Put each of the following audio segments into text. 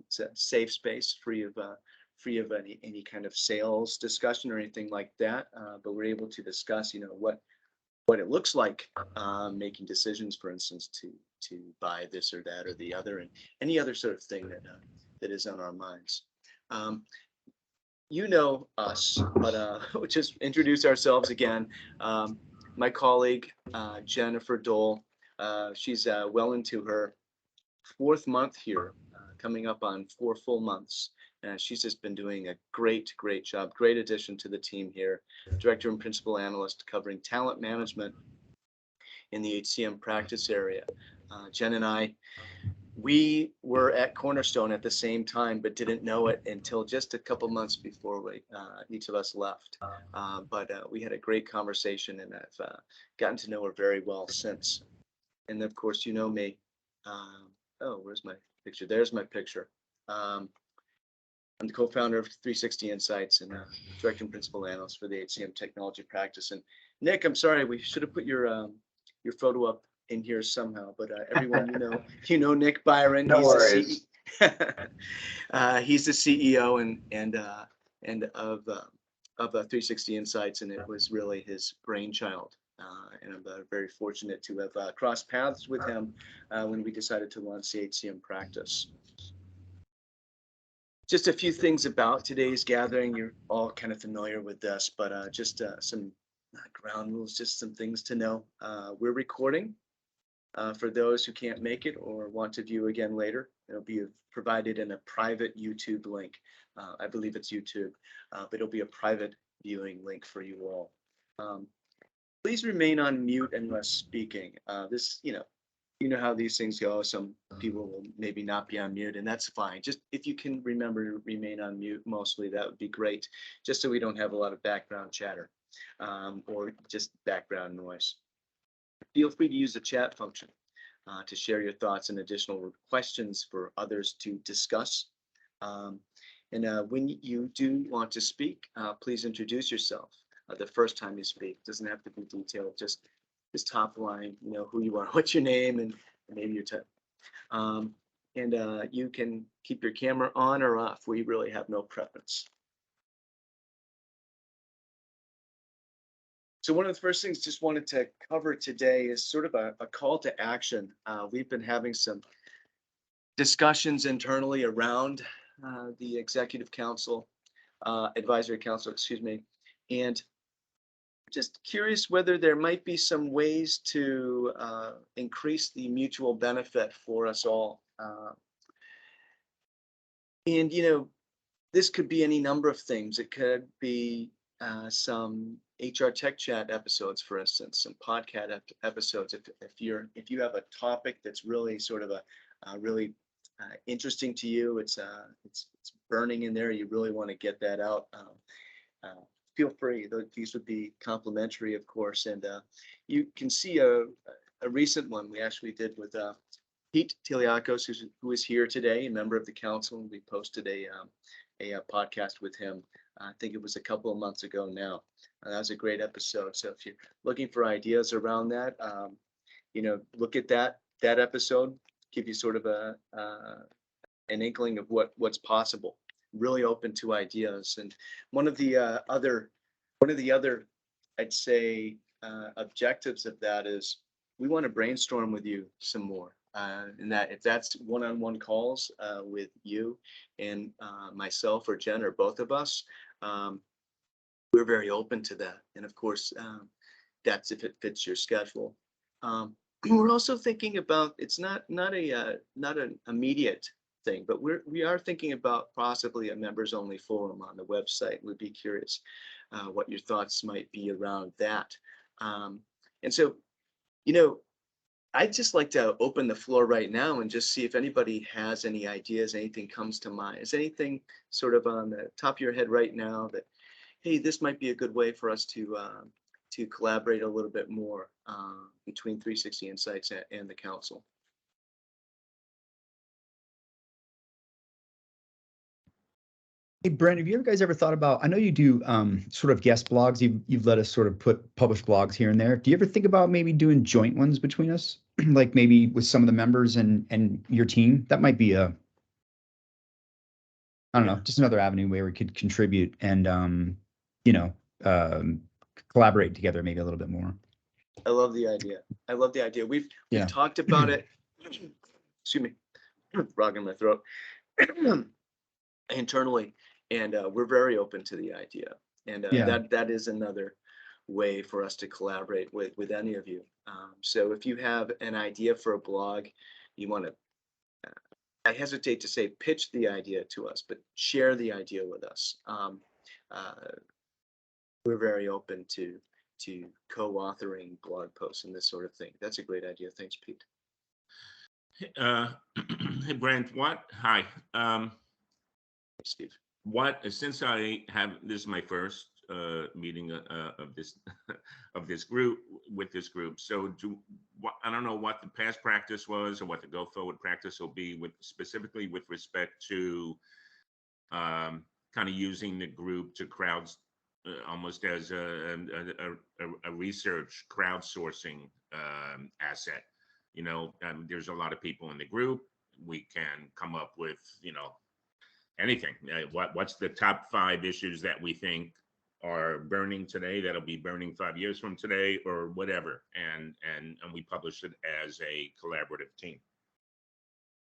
It's a safe space, free of any kind of sales discussion or anything like that. But we're able to discuss, what it looks like, making decisions, for instance, to buy this or that or the other, and any other sort of thing that is on our minds. Um, you know us, but we'll just introduce ourselves again. My colleague, Jennifer Dole, she's well into her fourth month here, coming up on 4 full months. And she's just been doing a great job, great addition to the team here. Director and principal analyst covering talent management in the HCM practice area. Jen and I, we were at Cornerstone at the same time, but didn't know it until just a couple months before each of us left. But we had a great conversation, and I've gotten to know her very well since. And of course, you know me. Oh, where's my picture? There's my picture. I'm the co-founder of 3Sixty Insights and director and principal analyst for the HCM technology practice. And Nick, I'm sorry, we should have put your photo up in here somehow, but everyone, you know Nick Byron. No worries. He's the CEO and of 3Sixty Insights, and it was really his brainchild. And I'm very fortunate to have crossed paths with him when we decided to launch the HCM practice. Just a few things about today's gathering. You're all kind of familiar with this, but just some ground rules, just some things to know. We're recording for those who can't make it or want to view again later. It'll be provided in a private YouTube link. I believe it's YouTube, but it'll be a private viewing link for you all. Please remain on mute unless speaking. You know how these things go. Some people will maybe not be on mute, and that's fine. Just if you can remember to remain on mute mostly, that would be great, just so we don't have a lot of background chatter or just background noise. Feel free to use the chat function to share your thoughts and additional questions for others to discuss. And when you do want to speak, please introduce yourself the first time you speak. It doesn't have to be detailed, just top line, who you are, what's your name, and maybe your type. And you can keep your camera on or off. We really have no preference. So one of the first things just wanted to cover today is sort of a call to action. We've been having some discussions internally around the executive council, advisory council, excuse me, and just curious whether there might be some ways to increase the mutual benefit for us all. And, this could be any number of things. It could be some HR Tech Chat episodes, for instance, some podcast episodes. If you have a topic that's really sort of really interesting to you, it's burning in there, you really want to get that out. Feel free. These would be complimentary, of course. And you can see a recent one we actually did with Pete Tiliakos, who is here today, a member of the council. And we posted a podcast with him. I think it was a couple of months ago now. That was a great episode. So if you're looking for ideas around that, look at that episode, give you sort of an inkling of what's possible. Really open to ideas. And one of the other I'd say objectives of that is we want to brainstorm with you some more, and that if that's one-on-one calls with you and myself or Jen or both of us, we're very open to that. And of course, that's if it fits your schedule. We're also thinking about, it's not an immediate thing, but we are thinking about possibly a members only forum on the website. We'd be curious what your thoughts might be around that. And so, I'd just like to open the floor right now and just see if anybody has any ideas, anything comes to mind. Is anything sort of on the top of your head right now that, hey, this might be a good way for us to collaborate a little bit more between 3Sixty Insights and the council? Hey, Brent, have you guys ever thought about, I know you do sort of guest blogs, you've let us sort of publish blogs here and there. Do you ever think about maybe doing joint ones between us? Like maybe with some of the members and your team? That might be I don't know, just another avenue where we could contribute and, you know, collaborate together maybe a little bit more. I love the idea. I love the idea. We've Yeah. talked about it. Excuse me, frog in my throat. Internally, and we're very open to the idea. And Yeah. that is another way for us to collaborate with any of you. So if you have an idea for a blog, you want to, I hesitate to say pitch the idea to us, but share the idea with us. Uh, we're very open to co-authoring blog posts and this sort of thing. That's a great idea. Thanks, Pete. Uh, hey, Brent, hi. Steve. Since I have, this is my first meeting of this of this group with this group. So I don't know what the past practice was or what the go forward practice will be specifically with respect to kind of using the group to almost as a research crowdsourcing asset. There's a lot of people in the group. We can come up with, anything. What's the top 5 issues that we think are burning today that'll be burning 5 years from today, or whatever, and we publish it as a collaborative team.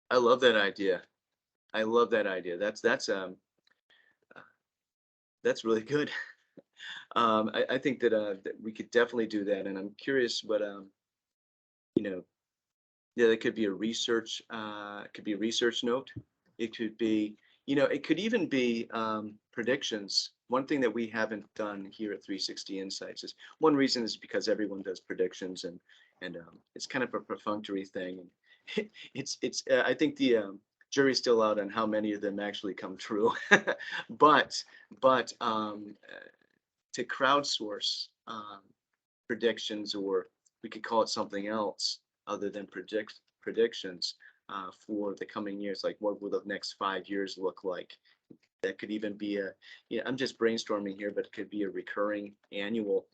I love that idea. I love that idea. That's really good. I think that we could definitely do that, and I'm curious what yeah, that could be a research. It could be a research note. It could be, it could even be predictions. One thing that we haven't done here at 360 Insights is, one reason is because everyone does predictions, and it's kind of a perfunctory thing. And it's I think the jury's still out on how many of them actually come true. but to crowdsource predictions, or we could call it something else other than predictions for the coming years, like what will the next 5 years look like? That could even be I'm just brainstorming here, but it could be a recurring annual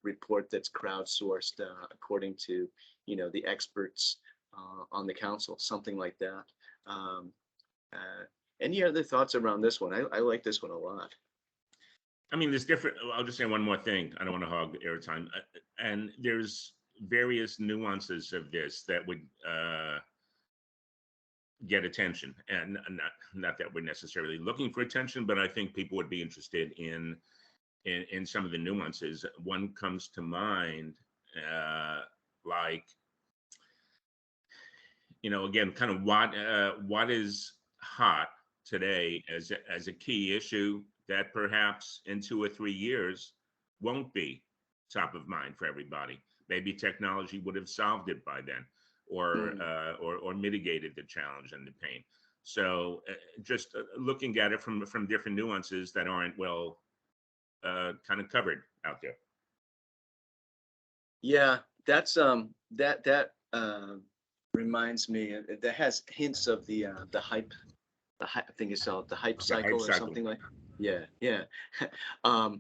report that's crowdsourced according to, the experts on the council, something like that. Any other thoughts around this one? I like this one a lot. I mean, there's different. I'll just say one more thing. I don't want to hog airtime. And there's various nuances of this that would get attention, and not that we're necessarily looking for attention, but I think people would be interested in some of the nuances. One comes to mind, like, again, kind of what is hot today as a key issue that perhaps in 2 or 3 years won't be top of mind for everybody. Maybe technology would have solved it by then, or mitigated the challenge and the pain. So just looking at it from different nuances that aren't well kind of covered out there. Yeah, that's that reminds me, that has hints of the hype. I think it's called the hype cycle or something like. Yeah. I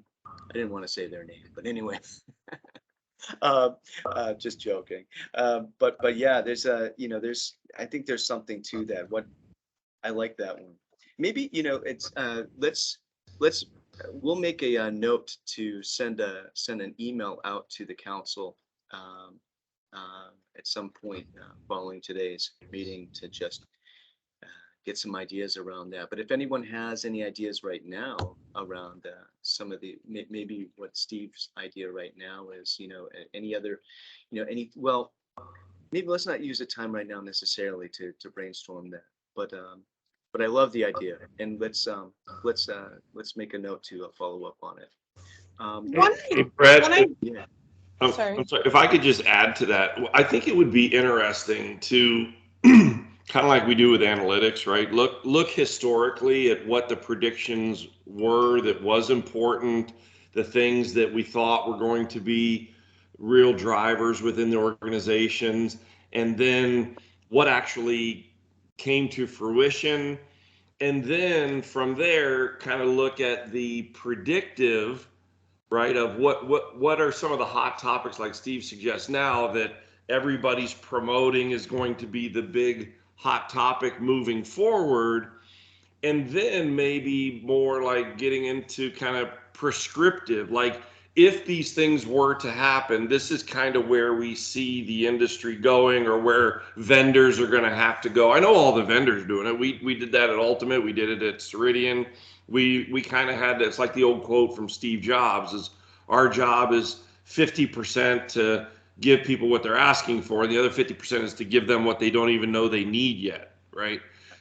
didn't want to say their name, but anyway. Just joking. But yeah, there's I think there's something to that. I like that one. Maybe, it's we'll make a note to send an email out to the council at some point following today's meeting, to just get some ideas around that. But if anyone has any ideas right now around some of the, maybe what Steve's idea right now is, any other, well, maybe let's not use the time right now necessarily to brainstorm that. But I love the idea, and let's make a note to follow up on it. Hey, Brett, Yeah. I'm sorry. If I could just add to that, I think it would be interesting to kind of like we do with analytics, right? Look historically at what the predictions were that was important, the things that we thought were going to be real drivers within the organizations, and then what actually came to fruition. And then from there, kind of look at the predictive, right, of what are some of the hot topics, like Steve suggests now, that everybody's promoting is going to be the big hot topic moving forward, And then maybe more like getting into kind of prescriptive, like if these things were to happen, this is kind of where we see the industry going or where vendors are going to have to go. I know all the vendors doing it. We did that at Ultimate. We did it at Ceridian. We kind of had, it's like the old quote from Steve Jobs is our job is 50% to give people what they're asking for. And the other 50% is to give them what they don't even know they need yet. Right.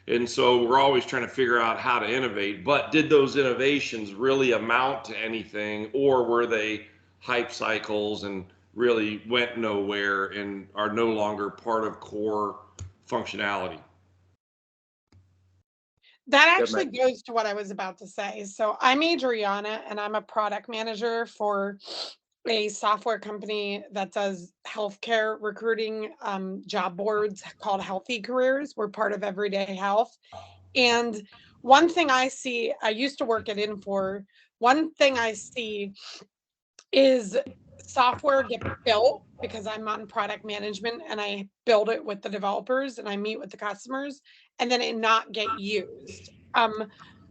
And so we're always trying to figure out how to innovate, but did those innovations really amount to anything, or were they hype cycles and really went nowhere and are no longer part of core functionality? That actually goes to what I was about to say. So I'm Adriana and I'm a product manager for a software company that does healthcare recruiting job boards called Healthy Careers. We're part of Everyday Health. And one thing I see, I used to work at Infor. One thing I see is software get built because I'm on product management and I build it with the developers and I meet with the customers and then it not get used.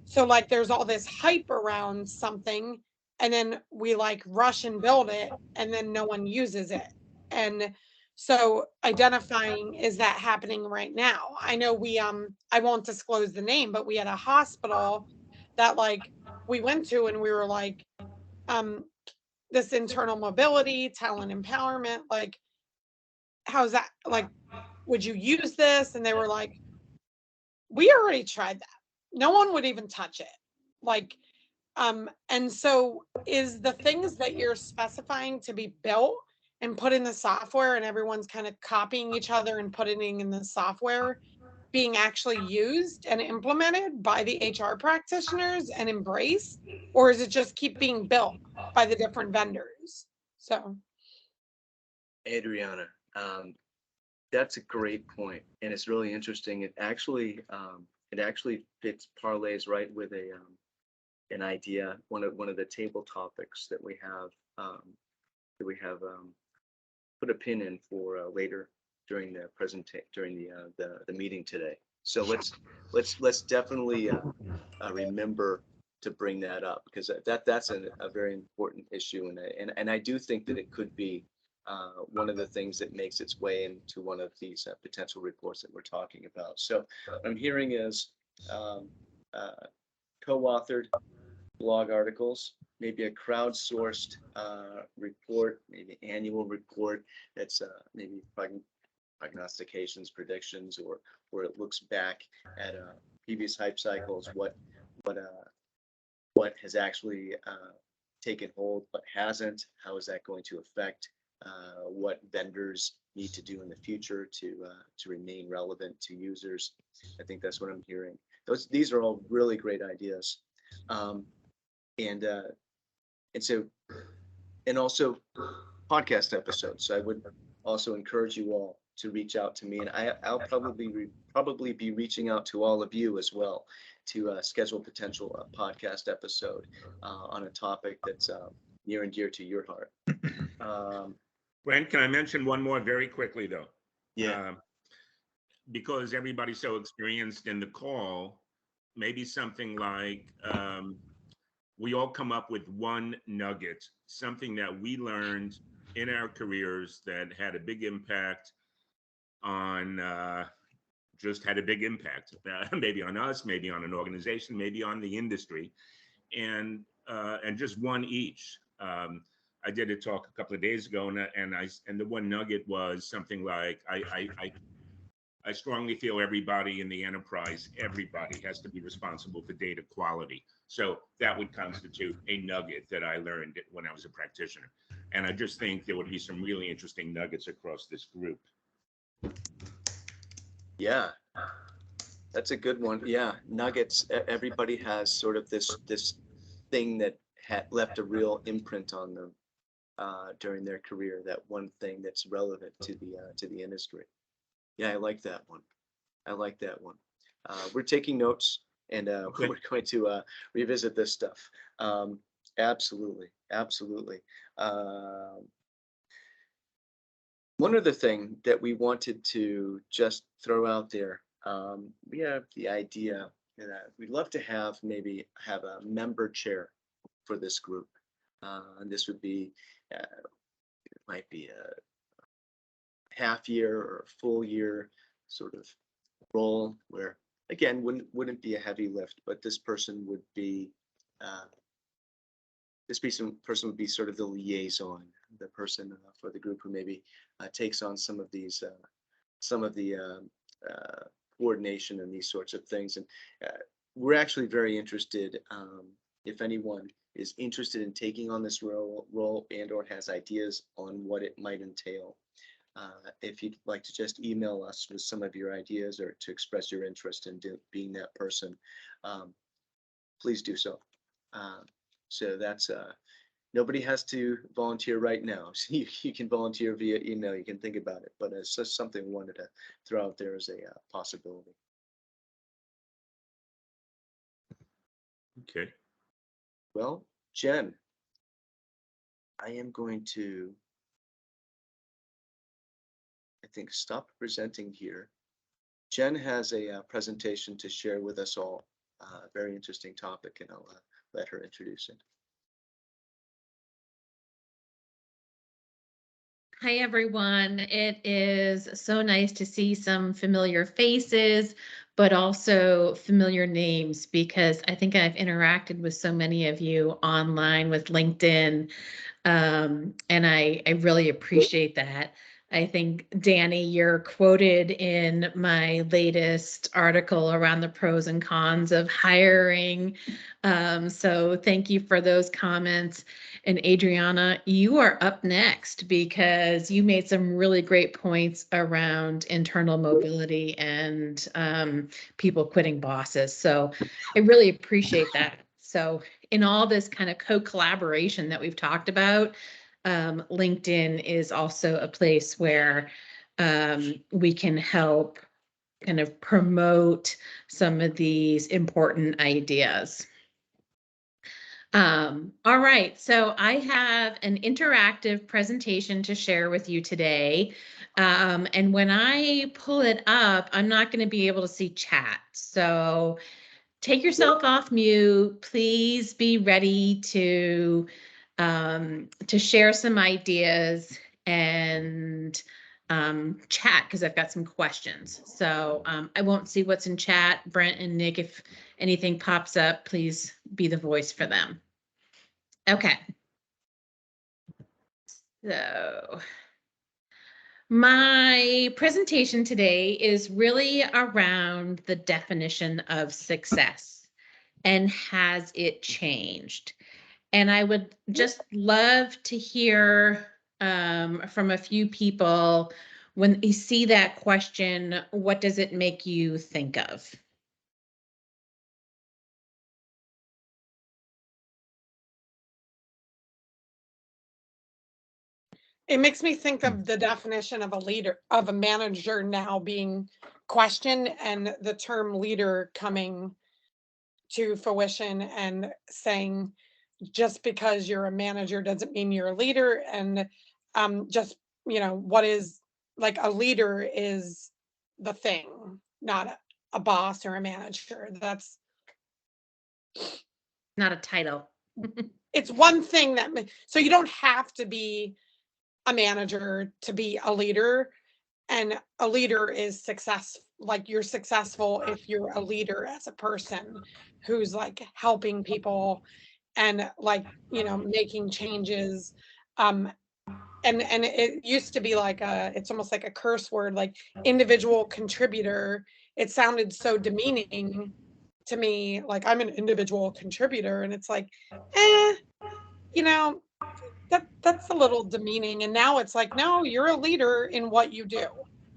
So like there's all this hype around something and then we like rush and build it and then no one uses it. And so identifying, is that happening right now? I know I won't disclose the name, but we had a hospital that like we went to and we were like, um, this internal mobility, talent empowerment, like, how's that? Like, would you use this? And they were like, we already tried that. No one would even touch it. Like, and so is the things that you're specifying to be built and put in the software and everyone's kind of copying each other and putting in the software being actually used and implemented by the HR practitioners and embraced, or is it just keep being built by the different vendors? So Adriana, that's a great point, and it's really interesting. It actually fits parlays right with an idea. One of the table topics that we have put a pin in for later during the the meeting today. So let's definitely remember to bring that up because that's a very important issue, and I do think that it could be one of the things that makes its way into one of these potential reports that we're talking about. So what I'm hearing is um, co-authored blog articles, maybe a crowdsourced report, maybe annual report that's maybe prognostications, predictions, or where it looks back at previous hype cycles, what has actually taken hold, what hasn't, how is that going to affect what vendors need to do in the future to remain relevant to users. I think that's what I'm hearing. These are all really great ideas. Um, and so and also podcast episodes. So I would also encourage you all to reach out to me, and I'll probably be reaching out to all of you as well to schedule potential podcast episode on a topic that's near and dear to your heart. Brent, can I mention one more very quickly though? Yeah. Because everybody's so experienced in the call, maybe something like we all come up with one nugget, something that we learned in our careers that had a big impact on, just had a big impact, maybe on us, maybe on an organization, maybe on the industry, and just one each. I did a talk a couple of days ago, and the one nugget was something like, I strongly feel everybody in the enterprise, everybody has to be responsible for data quality. So that would constitute a nugget that I learned when I was a practitioner. And I just think there would be some really interesting nuggets across this group. Yeah, that's a good one. Yeah, nuggets. Everybody has sort of this thing that had left a real imprint on them during their career. That one thing that's relevant to the industry. Yeah, I like that one. I like that one. We're taking notes, and Okay. we're going to revisit this stuff. Absolutely, absolutely. One other thing that we wanted to just throw out there, we have the idea we'd love to have a member chair for this group. And this would be, it might be a half year or a full year sort of role where, again, wouldn't be a heavy lift, but this person would be, person would be sort of the liaison, the person for the group who maybe takes on some of the coordination and these sorts of things. And we're actually very interested, if anyone is interested in taking on this role and or has ideas on what it might entail. If you'd like to just email us with some of your ideas or to express your interest in being that person, please do so. So that's nobody has to volunteer right now. So you can volunteer via email. You can think about it, but it's just something we wanted to throw out there as a possibility. Okay. Well, Jen, I am going to, I think, stop presenting here. Jen has a presentation to share with us all. Very interesting topic, and I'll let her introduce it. Hi, everyone. It is so nice to see some familiar faces, but also familiar names, because I think I've interacted with so many of you online with LinkedIn, and I really appreciate that. I think, Danny, you're quoted in my latest article around the pros and cons of hiring. So thank you for those comments. And Adriana, you are up next because you made some really great points around internal mobility and people quitting bosses. So I really appreciate that. So in all this kind of co-collaboration that we've talked about, LinkedIn is also a place where we can help kind of promote some of these important ideas. All right, so I have an interactive presentation to share with you today. And when I pull it up, I'm not going to be able to see chat. So take yourself off mute. Please be ready to share some ideas and chat, because I've got some questions. So I won't see what's in chat. Brent and Nick, if anything pops up, please be the voice for them. Okay. So my presentation today is really around the definition of success and has it changed? And I would just love to hear from a few people, when you see that question, what does it make you think of? It makes me think of the definition of a leader, of a manager now being questioned, and the term leader coming to fruition and saying, just because you're a manager doesn't mean you're a leader. And just, what is, like, a leader is the thing, not a boss or a manager. That's, Not a title. it's one thing that, so you don't have to be a manager to be a leader. And a leader is success, like, you're successful if you're a leader as a person who's like helping people and, like, making changes. And it used to be like it's almost like a curse word, like individual contributor. It sounded so demeaning to me, like, I'm an individual contributor, and it's like, you know, that's a little demeaning. And now it's like, no, you're a leader in what you do.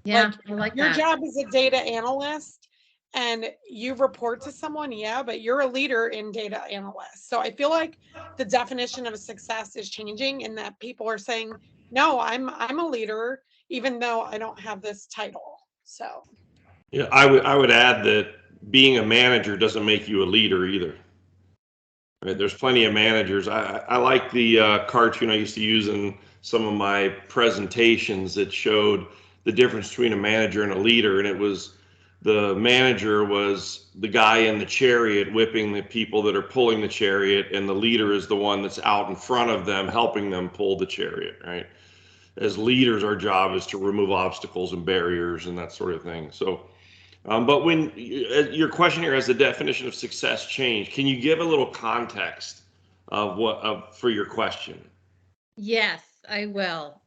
Yeah, Like, I like your that. job is a data analyst and you report to someone, yeah, but you're a leader in data analyst. So I feel like the definition of success is changing, in that people are saying, no, I'm a leader, even though I don't have this title. So Yeah, I would add that being a manager doesn't make you a leader either. Right? There's plenty of managers. I like the cartoon I used to use in some of my presentations that showed the difference between a manager and a leader, and it was the manager was the guy in the chariot whipping the people that are pulling the chariot, and the leader is the one that's out in front of them helping them pull the chariot, right? As leaders, our job is to remove obstacles and barriers and that sort of thing. So, but when your question here, has the definition of success changed? Can you give a little context of for your question? Yes, I will.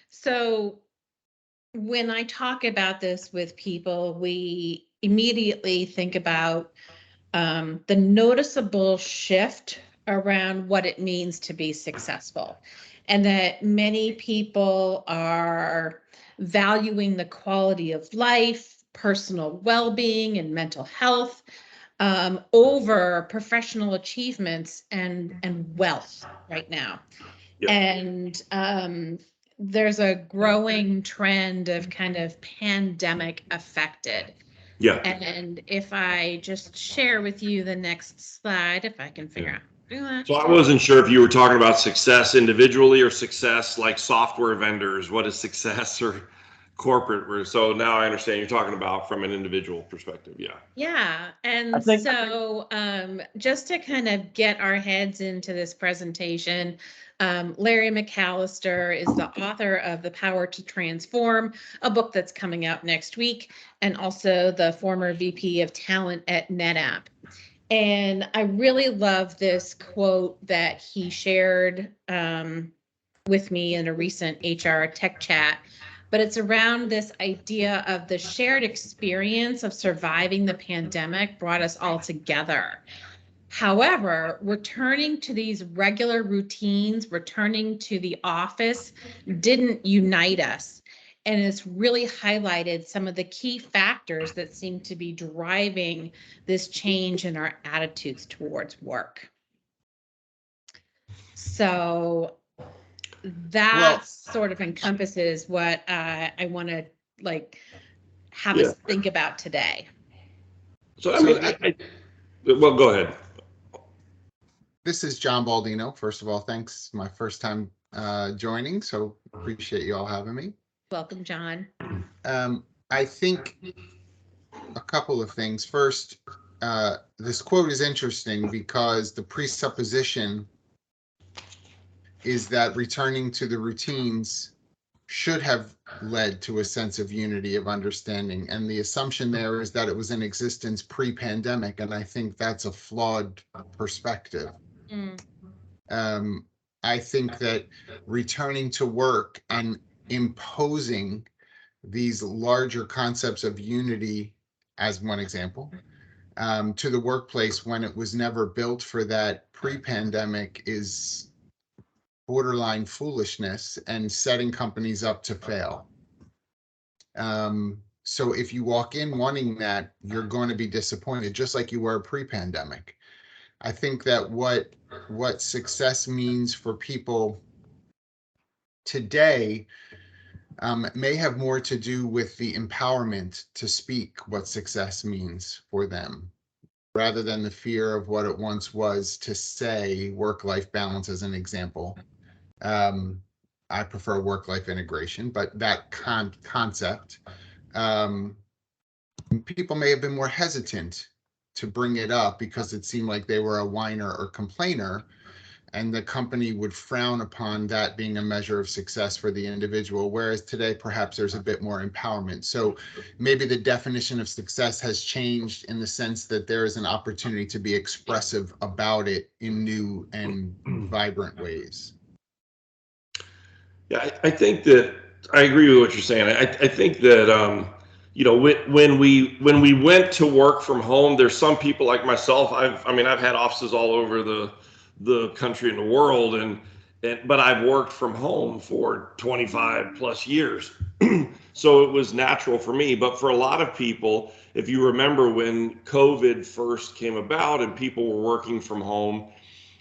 So when I talk about this with people, we immediately think about the noticeable shift around what it means to be successful, and that many people are valuing the quality of life, personal well-being, and mental health over professional achievements and wealth right now. Yep. And there's a growing trend of kind of pandemic affected. Yeah. And if I just share with you the next slide, if I can figure out. how to do that. So I wasn't sure if you were talking about success individually or success like software vendors. What is success or corporate? So now I understand you're talking about from an individual perspective. Yeah. Yeah. And think- so just to kind of get our heads into this presentation, Larry McAllister is the author of The Power to Transform, a book that's coming out next week, and also the former VP of Talent at NetApp. And I really love this quote that he shared with me in a recent HR tech chat. But it's around this idea of the shared experience of surviving the pandemic brought us all together. However, returning to these regular routines, returning to the office didn't unite us. And it's really highlighted some of the key factors that seem to be driving this change in our attitudes towards work. So that sort of encompasses what I want to have us think about today. So I mean, well, go ahead. This is John Baldino. First of all, thanks. My first time joining, so appreciate you all having me. Welcome, John. I think a couple of things. First, this quote is interesting because the presupposition is that returning to the routines should have led to a sense of unity, of understanding. And the assumption there is that it was in existence pre-pandemic. And I think that's a flawed perspective. I think that returning to work and imposing these larger concepts of unity, as one example, to the workplace when it was never built for that pre-pandemic is borderline foolishness and setting companies up to fail. So if you walk in wanting that, you're going to be disappointed, just like you were pre-pandemic. I think that what success means for people today may have more to do with the empowerment to speak what success means for them, rather than the fear of what it once was to say work-life balance as an example. I prefer work-life integration, but that concept, people may have been more hesitant to bring it up because it seemed like they were a whiner or complainer, and the company would frown upon that being a measure of success for the individual, whereas today perhaps there's a bit more empowerment. So maybe the definition of success has changed in the sense that there is an opportunity to be expressive about it in new and vibrant ways. Yeah, I think that I agree with what you're saying. I think that when we went to work from home, there's some people like myself. I've had offices all over the country and the world, but I've worked from home for 25 plus years. So it was natural for me. But for a lot of people, if you remember when COVID first came about and people were working from home,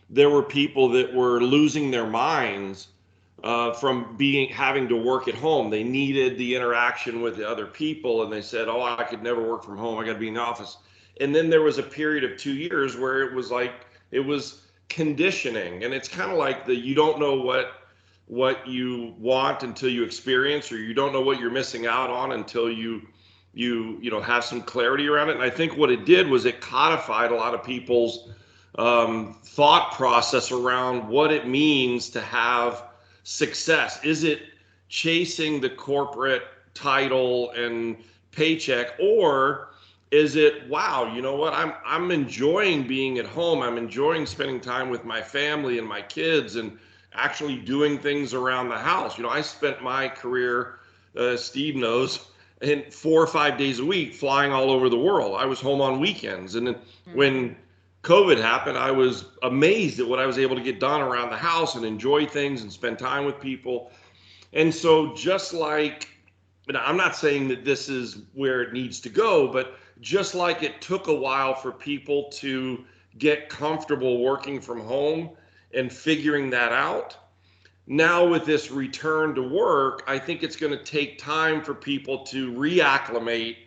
there were people that were losing their minds from having to work at home. They needed the interaction with the other people, and they said, "Oh, I could never work from home. I got to be in the office." And then there was a period of 2 years where it was conditioning, and it's kind of like you don't know what you want until you experience, or you don't know what you're missing out on until you you know, have some clarity around it. And I think what it did was it codified a lot of people's thought process around what it means to have success. Is it chasing the corporate title and paycheck, or is it, wow, you know what, I'm enjoying being at home, I'm enjoying spending time with my family and my kids and actually doing things around the house. You know, I spent my career, Steve knows, and 4 or 5 days a week flying all over the world. I was home on weekends. And then when COVID happened, I was amazed at what I was able to get done around the house and enjoy things and spend time with people. And so just like, and I'm not saying that this is where it needs to go, but just like it took a while for people to get comfortable working from home and figuring that out, now with this return to work, I think it's going to take time for people to reacclimate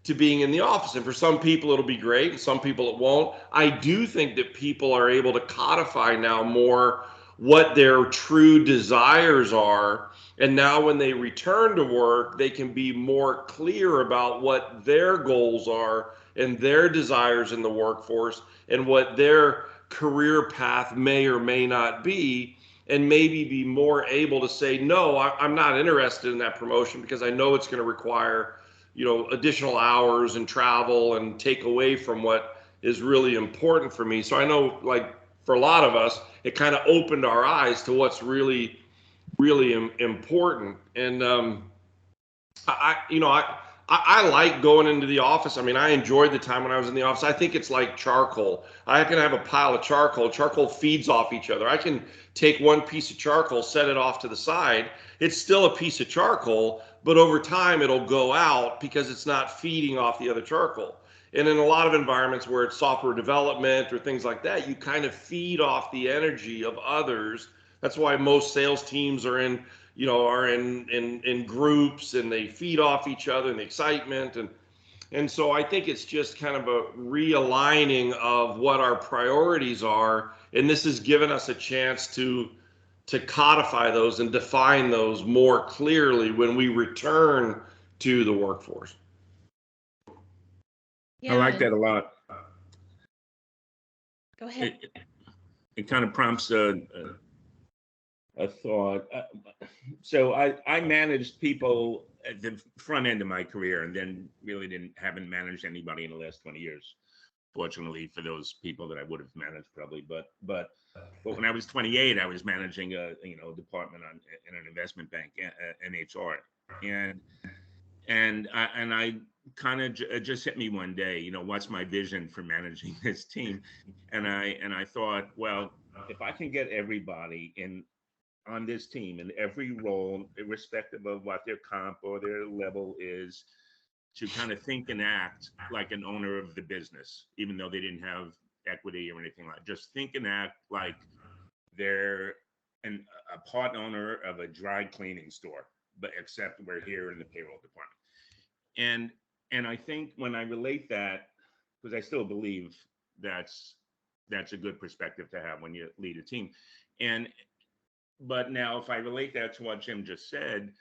to being in the office. And for some people, it'll be great, and some people it won't. I do think that people are able to codify now more what their true desires are. And now when they return to work, they can be more clear about what their goals are and their desires in the workforce and what their career path may or may not be, and maybe be more able to say, no, I'm not interested in that promotion because I know it's going to require, you know, additional hours and travel and take away from what is really important for me. So I know, like, for a lot of us, it kind of opened our eyes to what's really, really important. And I like going into the office. I mean, I enjoyed the time when I was in the office. I think it's like charcoal. I can have a pile of charcoal. Charcoal feeds off each other. I can take one piece of charcoal, set it off to the side. It's still a piece of charcoal, but over time it'll go out because it's not feeding off the other charcoal. And in a lot of environments where it's software development or things like that, you kind of feed off the energy of others. That's why most sales teams are in, you know, are in groups, and they feed off each other and the excitement. And so I think it's just kind of a realigning of what our priorities are. And this has given us a chance to codify those and define those more clearly when we return to the workforce. I like that a lot. Go ahead. It kind of prompts a thought. So I managed people at the front end of my career, and then really haven't managed anybody in the last 20 years. Fortunately for those people that I would have managed probably, but when I was 28, I was managing a department in an investment bank, in HR, and I kind of just hit me one day, you know, what's my vision for managing this team, and I thought, well, if I can get everybody on this team in every role, irrespective of what their comp or their level is, to kind of think and act like an owner of the business, even though they didn't have equity or anything like that. Just think and act like they're a part owner of a dry cleaning store, but except we're here in the payroll department. And I think when I relate that, because I still believe that's a good perspective to have when you lead a team. But now if I relate that to what Jim just said,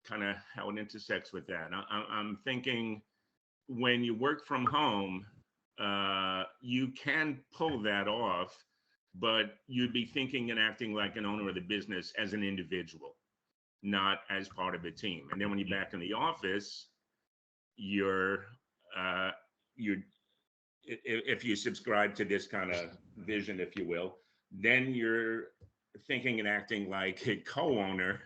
kind of how it intersects with that, I'm thinking when you work from home, you can pull that off, but you'd be thinking and acting like an owner of the business as an individual, not as part of a team. And then when you're back in the office, you're if you subscribe to this kind of vision, if you will, then you're thinking and acting like a co-owner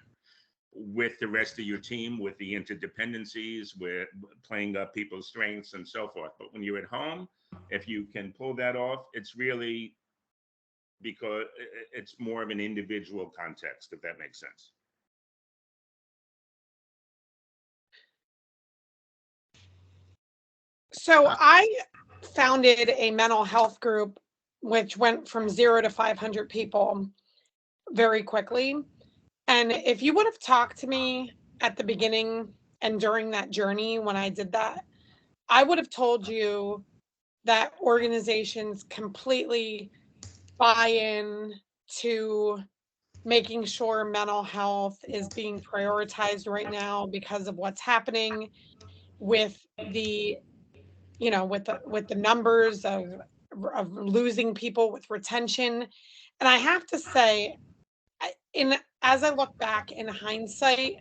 with the rest of your team, with the interdependencies, with playing up people's strengths and so forth. But when you're at home, if you can pull that off, it's really because it's more of an individual context, if that makes sense. So I founded a mental health group, which went from 0 to 500 people very quickly. And if you would have talked to me at the beginning and during that journey when I did that, I would have told you that organizations completely buy in to making sure mental health is being prioritized right now because of what's happening. with the, with the numbers of losing people with retention. And I have to say, as I look back in hindsight,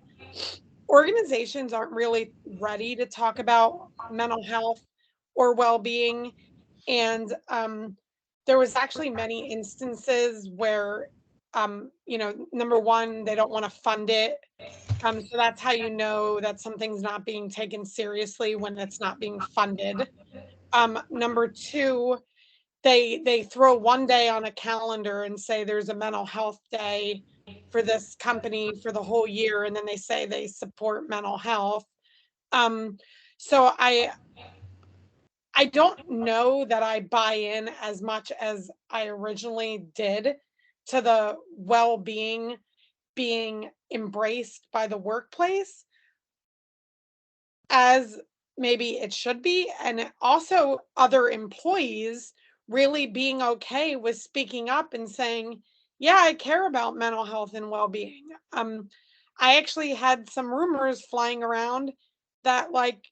organizations aren't really ready to talk about mental health or well-being. And there was actually many instances where, number one, they don't want to fund it. So that's how you know that something's not being taken seriously, when it's not being funded. Number two, they throw one day on a calendar and say there's a mental health day for this company for the whole year, and then they say they support mental health. Um, so I don't know that I buy in as much as I originally did to the well-being being embraced by the workplace as maybe it should be. And also other employees really being okay with speaking up and saying, yeah, I care about mental health and well-being. I actually had some rumors flying around that, like,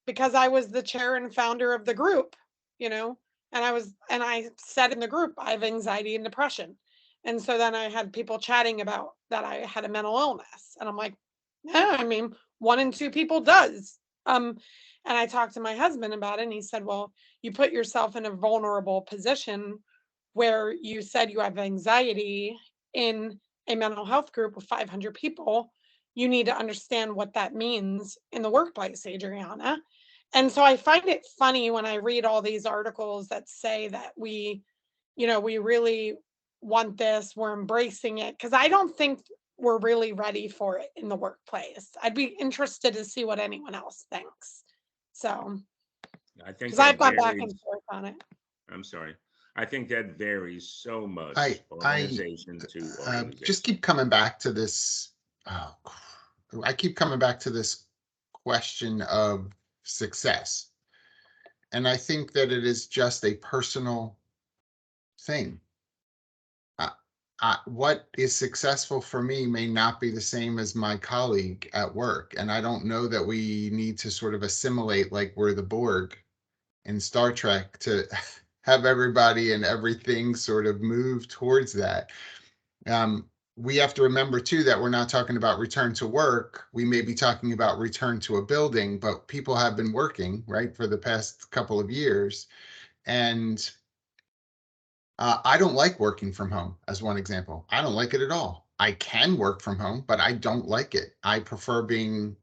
because I was the chair and founder of the group, and I said in the group, I have anxiety and depression. And so then I had people chatting about that I had a mental illness. And I'm like, yeah, I mean, 1 in 2 people does. And I talked to my husband about it, and he said, well, you put yourself in a vulnerable position where you said you have anxiety in a mental health group of 500 people. You need to understand what that means in the workplace, Adriana. And so I find it funny when I read all these articles that say that we really want this, we're embracing it, because I don't think we're really ready for it in the workplace. I'd be interested to see what anyone else thinks. So, I think because I've that gone back and varies. forth on it. I'm sorry. I think that varies so much, I organization to organization. just keep coming back to this. Oh, I keep coming back to this question of success. And I think that it is just a personal thing. What is successful for me may not be the same as my colleague at work. And I don't know that we need to sort of assimilate like we're the Borg in Star Trek to have everybody and everything sort of move towards that. We have to remember too that we're not talking about return to work. We may be talking about return to a building, but people have been working, right, for the past couple of years. And I don't like working from home, as one example. I don't like it at all. I can work from home, but I don't like it. I prefer being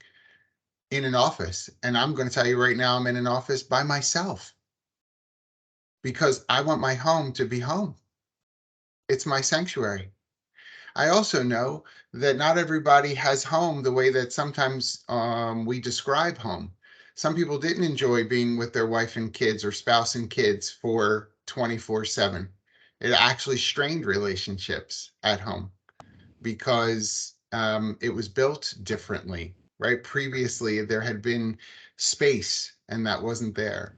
in an office. And I'm going to tell you right now, I'm in an office by myself because I want my home to be home. It's my sanctuary. I also know that not everybody has home the way that sometimes we describe home. Some people didn't enjoy being with their wife and kids or spouse and kids for 24/7. It actually strained relationships at home because it was built differently, right? Previously, there had been space and that wasn't there.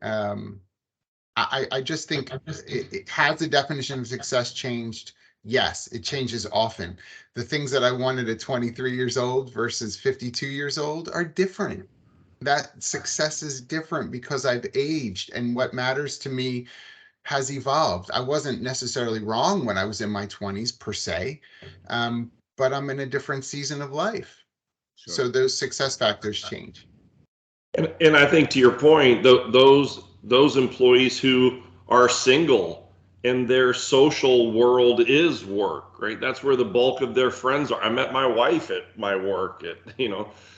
I just think it has the definition of success changed. Yes, it changes often. The things that I wanted at 23 years old versus 52 years old are different. That success is different because I've aged and what matters to me has evolved. I wasn't necessarily wrong when I was in my 20s per se, but I'm in a different season of life. Sure. So those success factors change. And I think to your point, those employees who are single and their social world is work, right? That's where the bulk of their friends are. I met my wife at my work,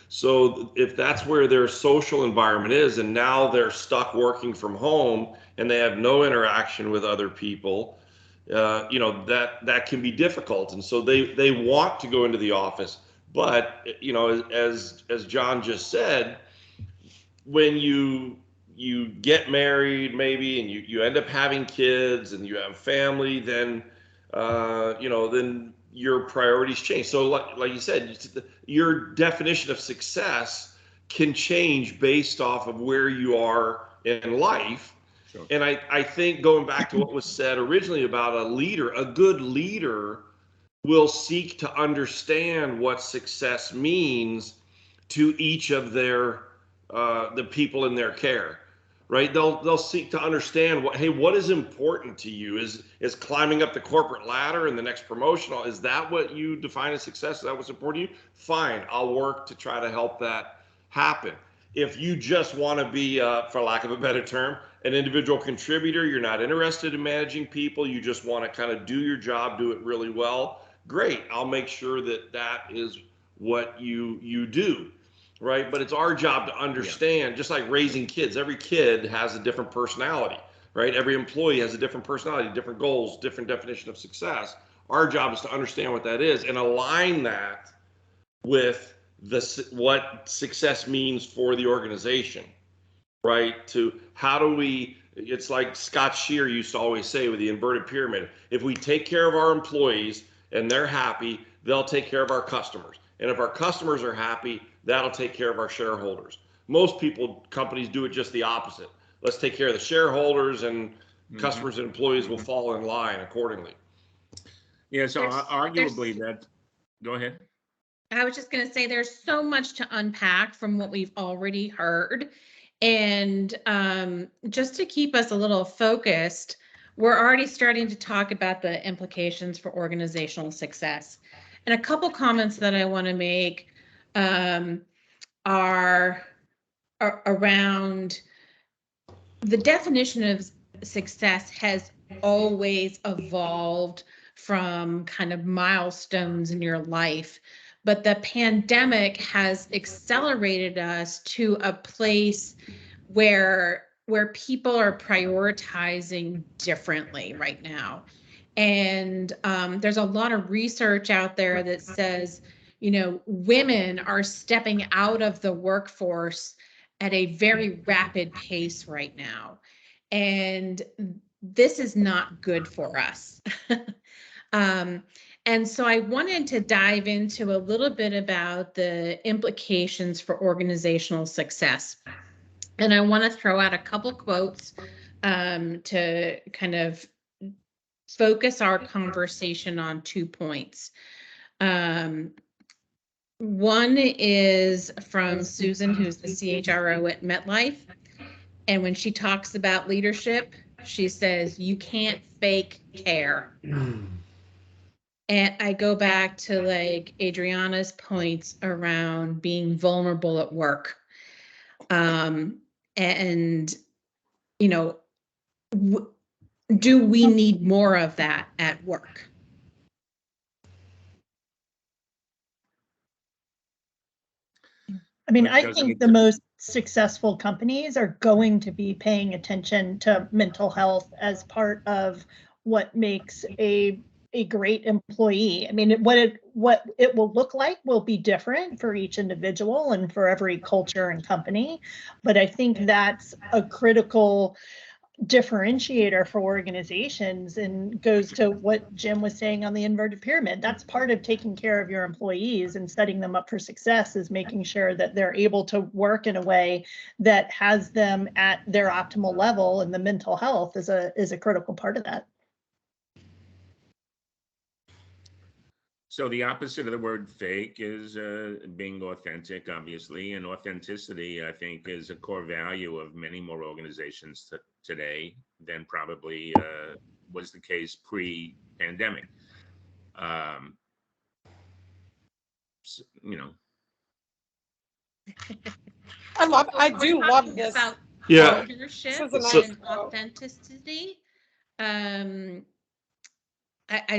so if that's where their social environment is, and now they're stuck working from home and they have no interaction with other people, that can be difficult. And so they want to go into the office, but as John just said, when you get married maybe and you end up having kids and you have family, then then your priorities change. So like you said, your definition of success can change based off of where you are in life. Sure. And I think going back to what was said originally about a good leader will seek to understand what success means to each of their the people in their care, right? They'll seek to understand what is important to you. Is climbing up the corporate ladder and the next promotional, is that what you define as success? Is that what's important to you? Fine, I'll work to try to help that happen. If you just want to be, for lack of a better term, an individual contributor, you're not interested in managing people, you just want to kind of do your job, do it really well, great. I'll make sure that that is what you do, right? But it's our job to understand, just like raising kids, every kid has a different personality, right? Every employee has a different personality, different goals, different definition of success. Our job is to understand what that is and align that with what success means for the organization, right? To how do we, it's like Scott Shear used to always say with the inverted pyramid, if we take care of our employees and they're happy, they'll take care of our customers. And if our customers are happy, that'll take care of our shareholders. Most companies do it just the opposite. Let's take care of the shareholders, and customers and employees will fall in line accordingly. Yeah, so arguably that, go ahead. I was just going to say there's so much to unpack from what we've already heard. And just to keep us a little focused, we're already starting to talk about the implications for organizational success. And a couple comments that I want to make are around the definition of success has always evolved from kind of milestones in your life. But the pandemic has accelerated us to a place where people are prioritizing differently right now. And there's a lot of research out there that says, you know, women are stepping out of the workforce at a very rapid pace right now. And this is not good for us. And so I wanted to dive into a little bit about the implications for organizational success. And I want to throw out a couple quotes to kind of focus our conversation on 2 points. One is from Susan, who's the CHRO at MetLife. And when she talks about leadership, she says, you can't fake care. And I go back to like Adriana's points around being vulnerable at work. And, you know, do we need more of that at work? I mean, I think the most successful companies are going to be paying attention to mental health as part of what makes a great employee. I mean, what it will look like will be different for each individual and for every culture and company. But I think that's a critical differentiator for organizations, and goes to what Jim was saying on the inverted pyramid. That's part of taking care of your employees and setting them up for success, is making sure that they're able to work in a way that has them at their optimal level, and the mental health is a critical part of that. So the opposite of the word fake is being authentic, obviously, and authenticity, I think, is a core value of many more organizations today than probably was the case pre-pandemic. You know. I do love this. About Yeah. leadership This and authenticity. I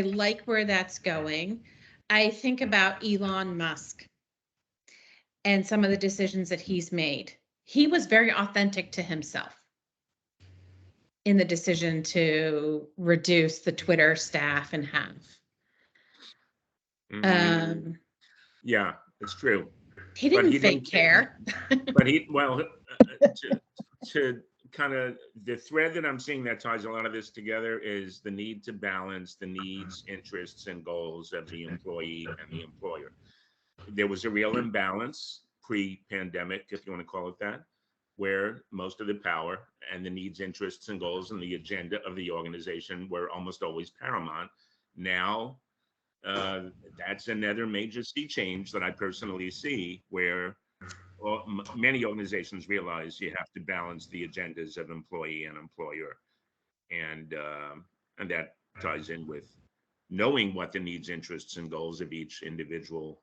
like where that's going. I think about Elon Musk and some of the decisions that he's made. He was very authentic to himself in the decision to reduce the Twitter staff in half. Yeah, it's true. He didn't fake care. But to kind of, the thread that I'm seeing that ties a lot of this together is the need to balance the needs, interests, and goals of the employee and the employer. There was a real imbalance pre-pandemic, if you want to call it that, where most of the power and the needs, interests, and goals and the agenda of the organization were almost always paramount. Now, that's another major sea change that I personally see, where well, many organizations realize you have to balance the agendas of employee and employer, and that ties in with knowing what the needs, interests, and goals of each individual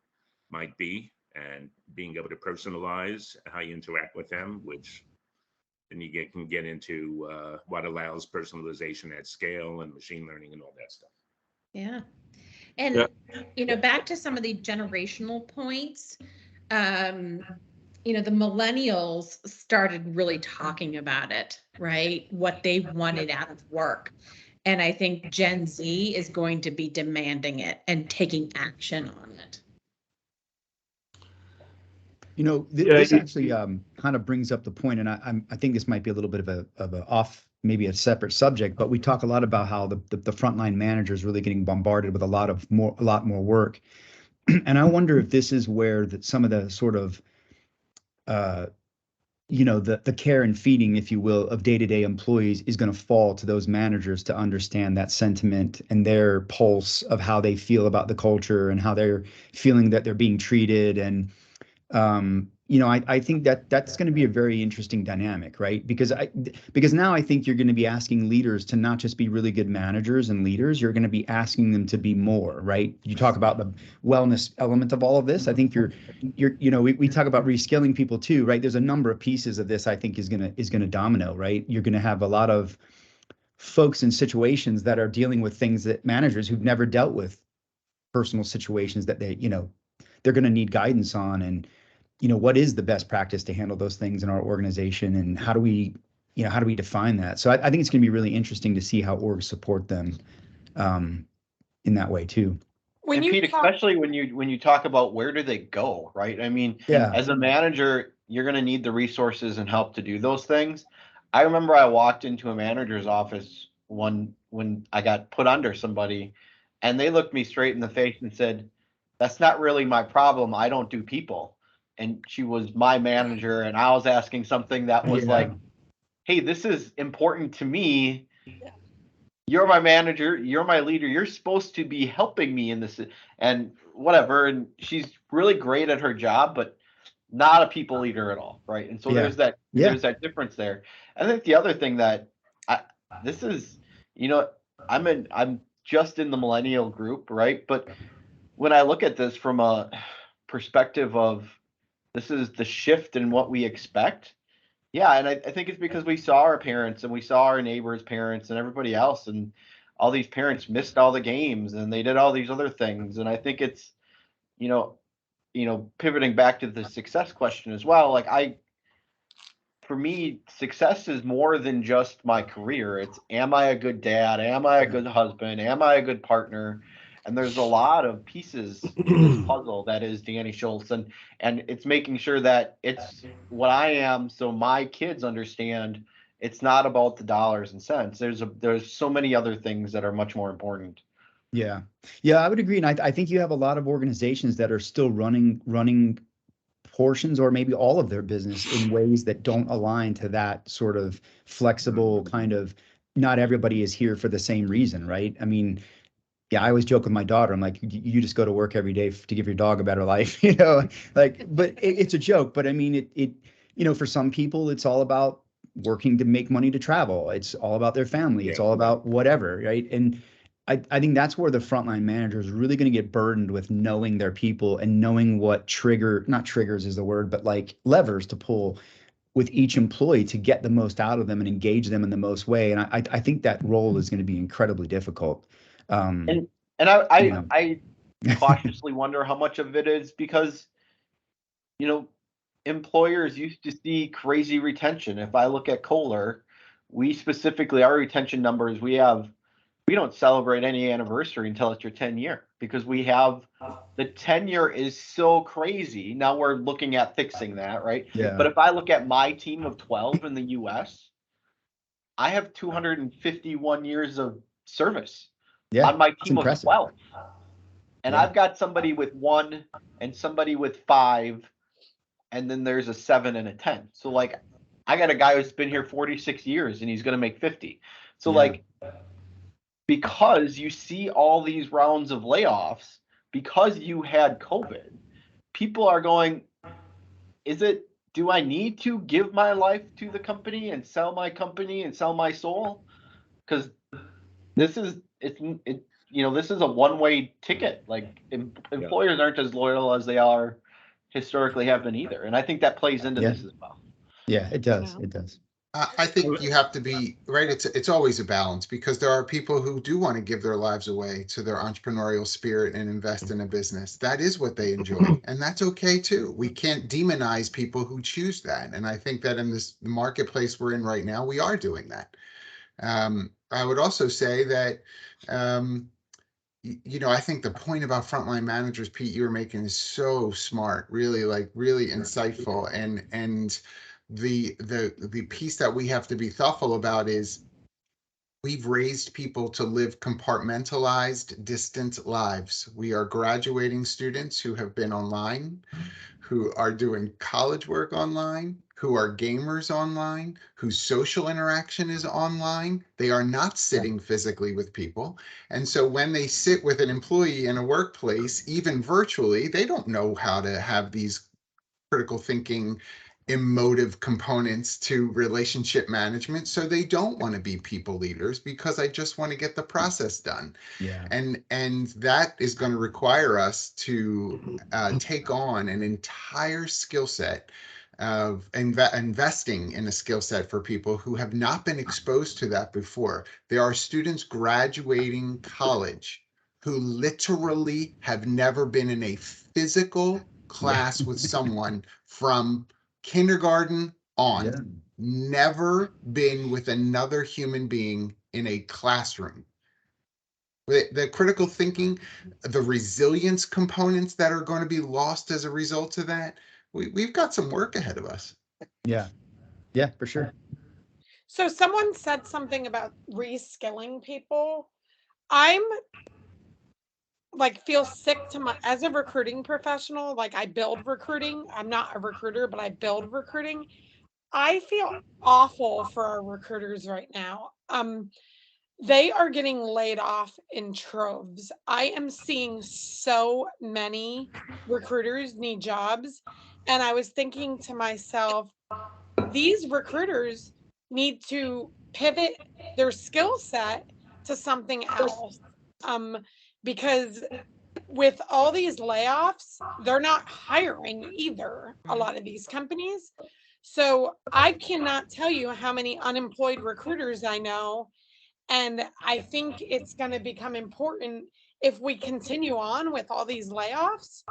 might be, and being able to personalize how you interact with them, which then you can get into what allows personalization at scale and machine learning and all that stuff. Yeah. And, Yeah. back to some of the generational points, the millennials started really talking about it, right? What they wanted out of work. And I think Gen Z is going to be demanding it and taking action on it. This actually kind of brings up the point, and I think this might be a little bit of a off, maybe a separate subject, but we talk a lot about how the frontline manager is really getting bombarded with a lot more work, and I wonder if this is where some of the sort of the care and feeding, if you will, of day-to-day employees is going to fall to those managers to understand that sentiment and their pulse of how they feel about the culture and how they're feeling that they're being treated. And I think that's going to be a very interesting dynamic, right? Because now I think you're going to be asking leaders to not just be really good managers and leaders, you're going to be asking them to be more, right? You talk about the wellness element of all of this. I think we talk about reskilling people too, right? There's a number of pieces of this I think is going to domino, right? You're going to have a lot of folks in situations that are dealing with things that managers who've never dealt with personal situations that they're going to need guidance on. And what is the best practice to handle those things in our organization, and how do we define that? So I think it's going to be really interesting to see how orgs support them in that way too. When And you Pete, talk, especially when you talk about where do they go, right? I mean, Yeah. as a manager, you're going to need the resources and help to do those things. I remember I walked into a manager's office when I got put under somebody, and they looked me straight in the face and said, "That's not really my problem. I don't do people." And she was my manager, and I was asking something that was Yeah. like, "Hey, this is important to me. You're my manager, you're my leader, you're supposed to be helping me in this," and whatever. And she's really great at her job, but not a people leader at all, right? And so Yeah. there's that difference there. I think the other thing that this is, I'm just in the millennial group, right? But when I look at this from a perspective of this is the shift in what we expect. Yeah, and I think it's because we saw our parents and we saw our neighbors' parents and everybody else, and all these parents missed all the games and they did all these other things. And I think it's, pivoting back to the success question as well. For me, success is more than just my career. It's, am I a good dad? Am I a good husband? Am I a good partner? And there's a lot of pieces to this puzzle that is Danny Schultz, and it's making sure that it's what I am, so my kids understand it's not about the dollars and cents. There's so many other things that are much more important. Yeah, I would agree, and I think you have a lot of organizations that are still running portions or maybe all of their business in ways that don't align to that sort of flexible kind of, not everybody is here for the same reason, right? I mean, yeah, I always joke with my daughter. I'm like, you just go to work every day to give your dog a better life, but it's a joke. But I mean, for some people, it's all about working to make money to travel. It's all about their family. It's all about whatever, right? And I think that's where the frontline manager is really going to get burdened with knowing their people and knowing what not triggers is the word, but like levers to pull with each employee to get the most out of them and engage them in the most way. And I think that role is going to be incredibly difficult. And I cautiously wonder how much of it is because, employers used to see crazy retention. If I look at Kohler, our retention numbers, we don't celebrate any anniversary until it's your 10-year because the tenure is so crazy. Now we're looking at fixing that, right? Yeah. But if I look at my team of 12 in the US, I have 251 years of service on my team of 12. And I've got somebody with 1 and somebody with 5, and then there's a 7 and a 10. So I got a guy who's been here 46 years and he's going to make 50. So because you see all these rounds of layoffs, because you had COVID, people are going, is it do I need to give my life to the company and sell my company and sell my soul? Because this is this is a one-way ticket. Like employers aren't as loyal as they are historically have been either, and I think that plays into Yeah. this as well. Yeah, it does. Yeah. It does. I think you have to be right. It's always a balance because there are people who do want to give their lives away to their entrepreneurial spirit and invest in a business. That is what they enjoy, and that's okay too. We can't demonize people who choose that, and I think that in this marketplace we're in right now, we are doing that. I would also say that I think the point about frontline managers, Pete, you were making is so smart, really, like really insightful. And the piece that we have to be thoughtful about is we've raised people to live compartmentalized, distant lives. We are graduating students who have been online, who are doing college work online, who are gamers online, whose social interaction is online. They are not sitting physically with people. And so when they sit with an employee in a workplace, even virtually, they don't know how to have these critical thinking emotive components to relationship management, so they don't want to be people leaders because I just want to get the process done. Yeah. And that is going to require us to take on an entire skill set of investing in a skill set for people who have not been exposed to that before. There are students graduating college who literally have never been in a physical class with someone from kindergarten on. Yeah. Never been with another human being in a classroom. The critical thinking, the resilience components that are going to be lost as a result of that, we've got some work ahead of us. Yeah. Yeah, for sure. So someone said something about reskilling people. I'm like feel sick to my as a recruiting professional, like I build recruiting. I'm not a recruiter, but I build recruiting. I feel awful for our recruiters right now. They are getting laid off in troves. I am seeing so many recruiters need jobs. And I was thinking to myself, these recruiters need to pivot their skill set to something else. Um, because with all these layoffs, they're not hiring either, a lot of these companies. So I cannot tell you how many unemployed recruiters I know. And I think it's going to become important if we continue on with all these layoffs,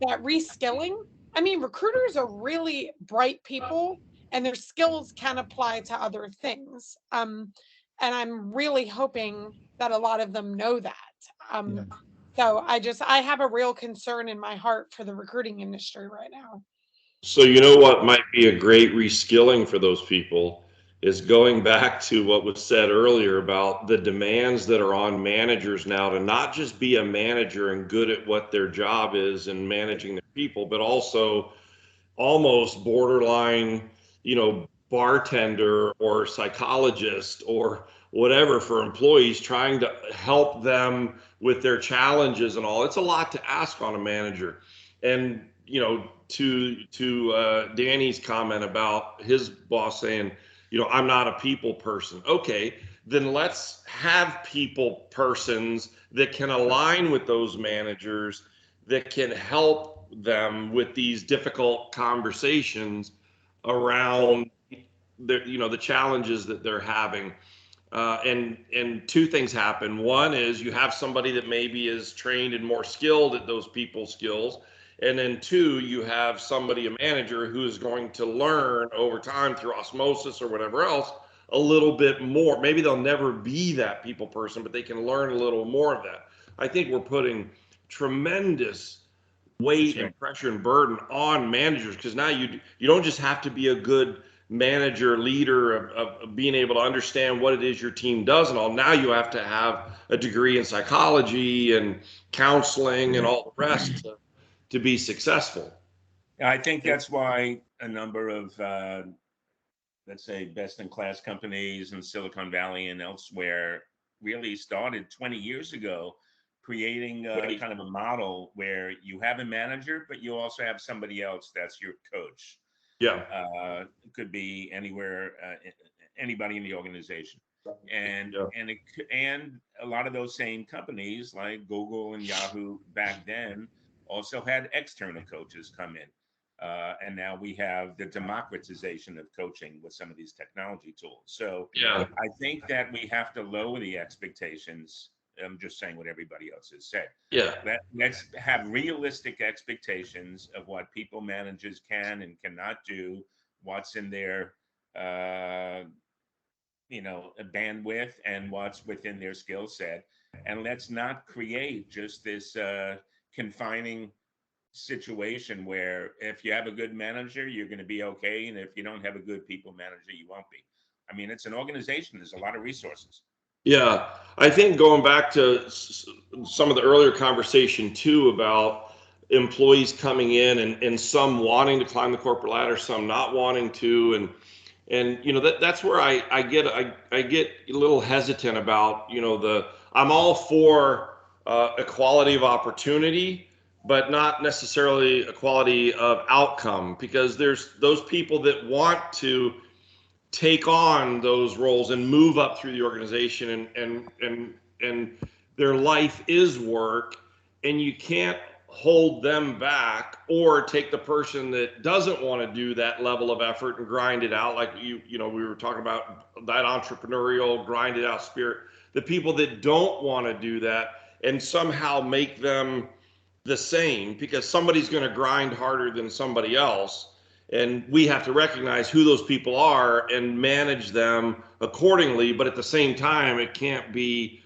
that reskilling. I mean, recruiters are really bright people and their skills can apply to other things. And I'm really hoping that a lot of them know that. Yeah. So I have a real concern in my heart for the recruiting industry right now. So you know what might be a great reskilling for those people is going back to what was said earlier about the demands that are on managers now to not just be a manager and good at what their job is and managing their people, but also almost borderline, bartender or psychologist or whatever for employees, trying to help them with their challenges and all. It's a lot to ask on a manager. And, to Danny's comment about his boss saying, I'm not a people person. Okay, then let's have people persons that can align with those managers, that can help them with these difficult conversations around the challenges that they're having. And two things happen. One is you have somebody that maybe is trained and more skilled at those people skills. And then two, you have somebody, a manager, who is going to learn over time through osmosis or whatever else a little bit more. Maybe they'll never be that people person, but they can learn a little more of that. I think we're putting tremendous weight and pressure and burden on managers, because now you don't just have to be a good manager leader of being able to understand what it is your team does and all. Now you have to have a degree in psychology and counseling and all the rest to be successful. I think that's why a number of, let's say, best-in-class companies in Silicon Valley and elsewhere really started 20 years ago, creating kind of a model where you have a manager, but you also have somebody else that's your coach. Yeah. It could be anywhere, anybody in the organization. And Yeah. and a lot of those same companies like Google and Yahoo back then also had external coaches come in. And now we have the democratization of coaching with some of these technology tools. So Yeah. I think that we have to lower the expectations. I'm just saying what everybody else has said. Yeah. Let's have realistic expectations of what people managers can and cannot do, what's in their a bandwidth and what's within their skill set. And let's not create just this confining situation where if you have a good manager, you're going to be okay. And if you don't have a good people manager, you won't be. I mean, it's an organization, there's a lot of resources. Yeah, I think going back to some of the earlier conversation too about employees coming in and some wanting to climb the corporate ladder, some not wanting to, and that's where I get a little hesitant about I'm all for equality of opportunity, but not necessarily equality of outcome, because there's those people that want to take on those roles and move up through the organization, and their life is work, and you can't hold them back or take the person that doesn't want to do that level of effort and grind it out, like we were talking about that entrepreneurial grind it out spirit, the people that don't want to do that, and somehow make them the same because somebody's going to grind harder than somebody else. And we have to recognize who those people are and manage them accordingly. But at the same time, it can't be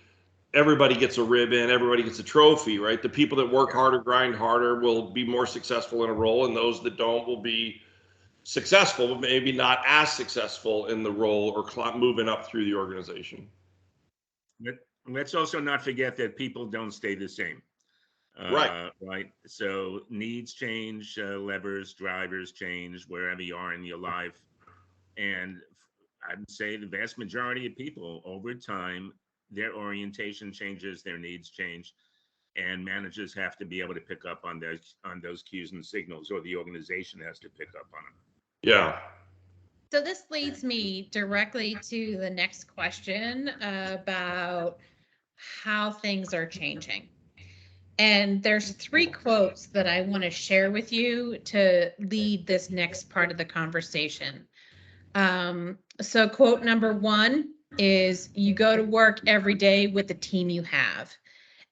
everybody gets a ribbon, everybody gets a trophy, right? The people that work harder, grind harder will be more successful in a role, and those that don't will be successful, but maybe not as successful in the role or moving up through the organization. Let's also not forget that people don't stay the same. Right. So needs change, levers, drivers change wherever you are in your life. And I'd say the vast majority of people over time, their orientation changes, their needs change, and managers have to be able to pick up on those cues and signals, or the organization has to pick up on them. Yeah. So this leads me directly to the next question about how things are changing. And there's 3 quotes that I want to share with you to lead this next part of the conversation. So quote number 1 is, you go to work every day with the team you have.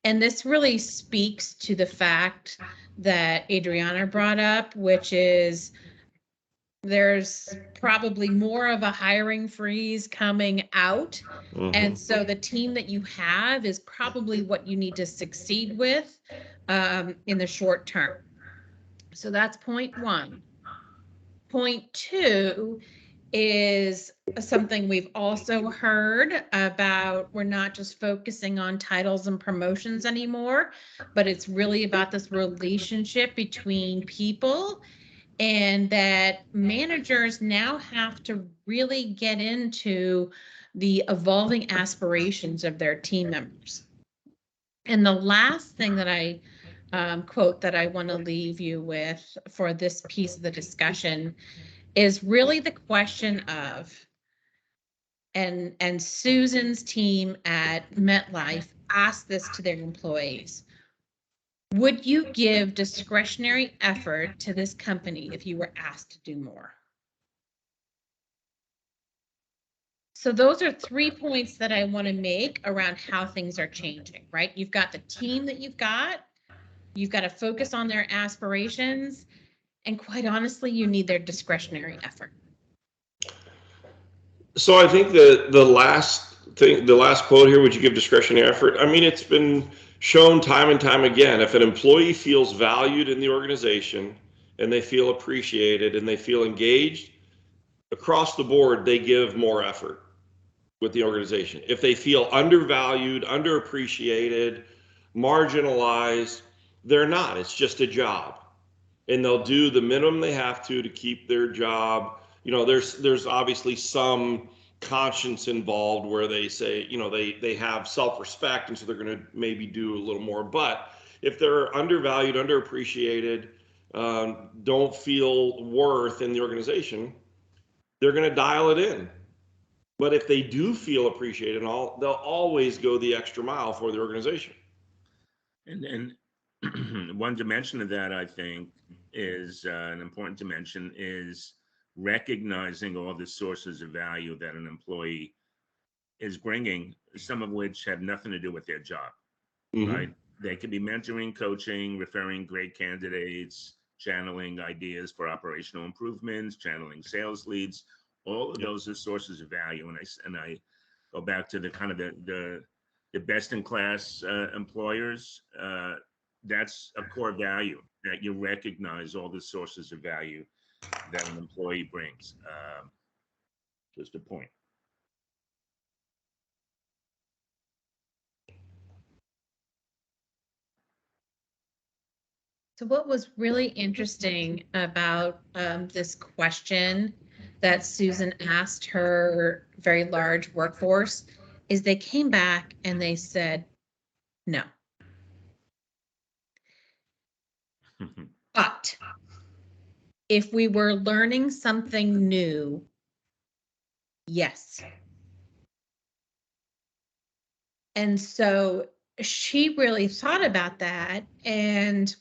And this really speaks to the fact that Adriana brought up, which is there's probably more of a hiring freeze coming out. Mhm. And so the team that you have is probably what you need to succeed with in the short term. So that's point 1. Point 2 is something we've also heard about. We're not just focusing on titles and promotions anymore, but it's really about this relationship between people, and that managers now have to really get into the evolving aspirations of their team members. And the last thing that I quote that I want to leave you with for this piece of the discussion is really the question of, and Susan's team at MetLife asked this to their employees: would you give discretionary effort to this company if you were asked to do more? So those are 3 points that I want to make around how things are changing, right? You've got the team that you've got to focus on their aspirations, and quite honestly, you need their discretionary effort. So I think the last quote here, would you give discretionary effort? I mean, it's been shown time and time again. If an employee feels valued in the organization and they feel appreciated and they feel engaged, across the board, they give more effort with the organization. If they feel undervalued, underappreciated, marginalized, they're not. It's just a job, and they'll do the minimum they have to keep their job. There's obviously some conscience involved where they say, they have self-respect, and so they're going to maybe do a little more. But if they're undervalued, underappreciated, don't feel worth in the organization, they're going to dial it in. But if they do feel appreciated and all, they'll always go the extra mile for the organization. And one dimension of that, I think, is an important dimension is recognizing all the sources of value that an employee is bringing, some of which have nothing to do with their job, right? They could be mentoring, coaching, referring great candidates, channeling ideas for operational improvements, channeling sales leads. All of those are sources of value. And I go back to the kind of the best in class employers. That's a core value, that you recognize all the sources of value that an employee brings. Just a point. So what was really interesting about this question that Susan asked her very large workforce is they came back and they said, no. But if we were learning something new, yes. And so she really thought about that, and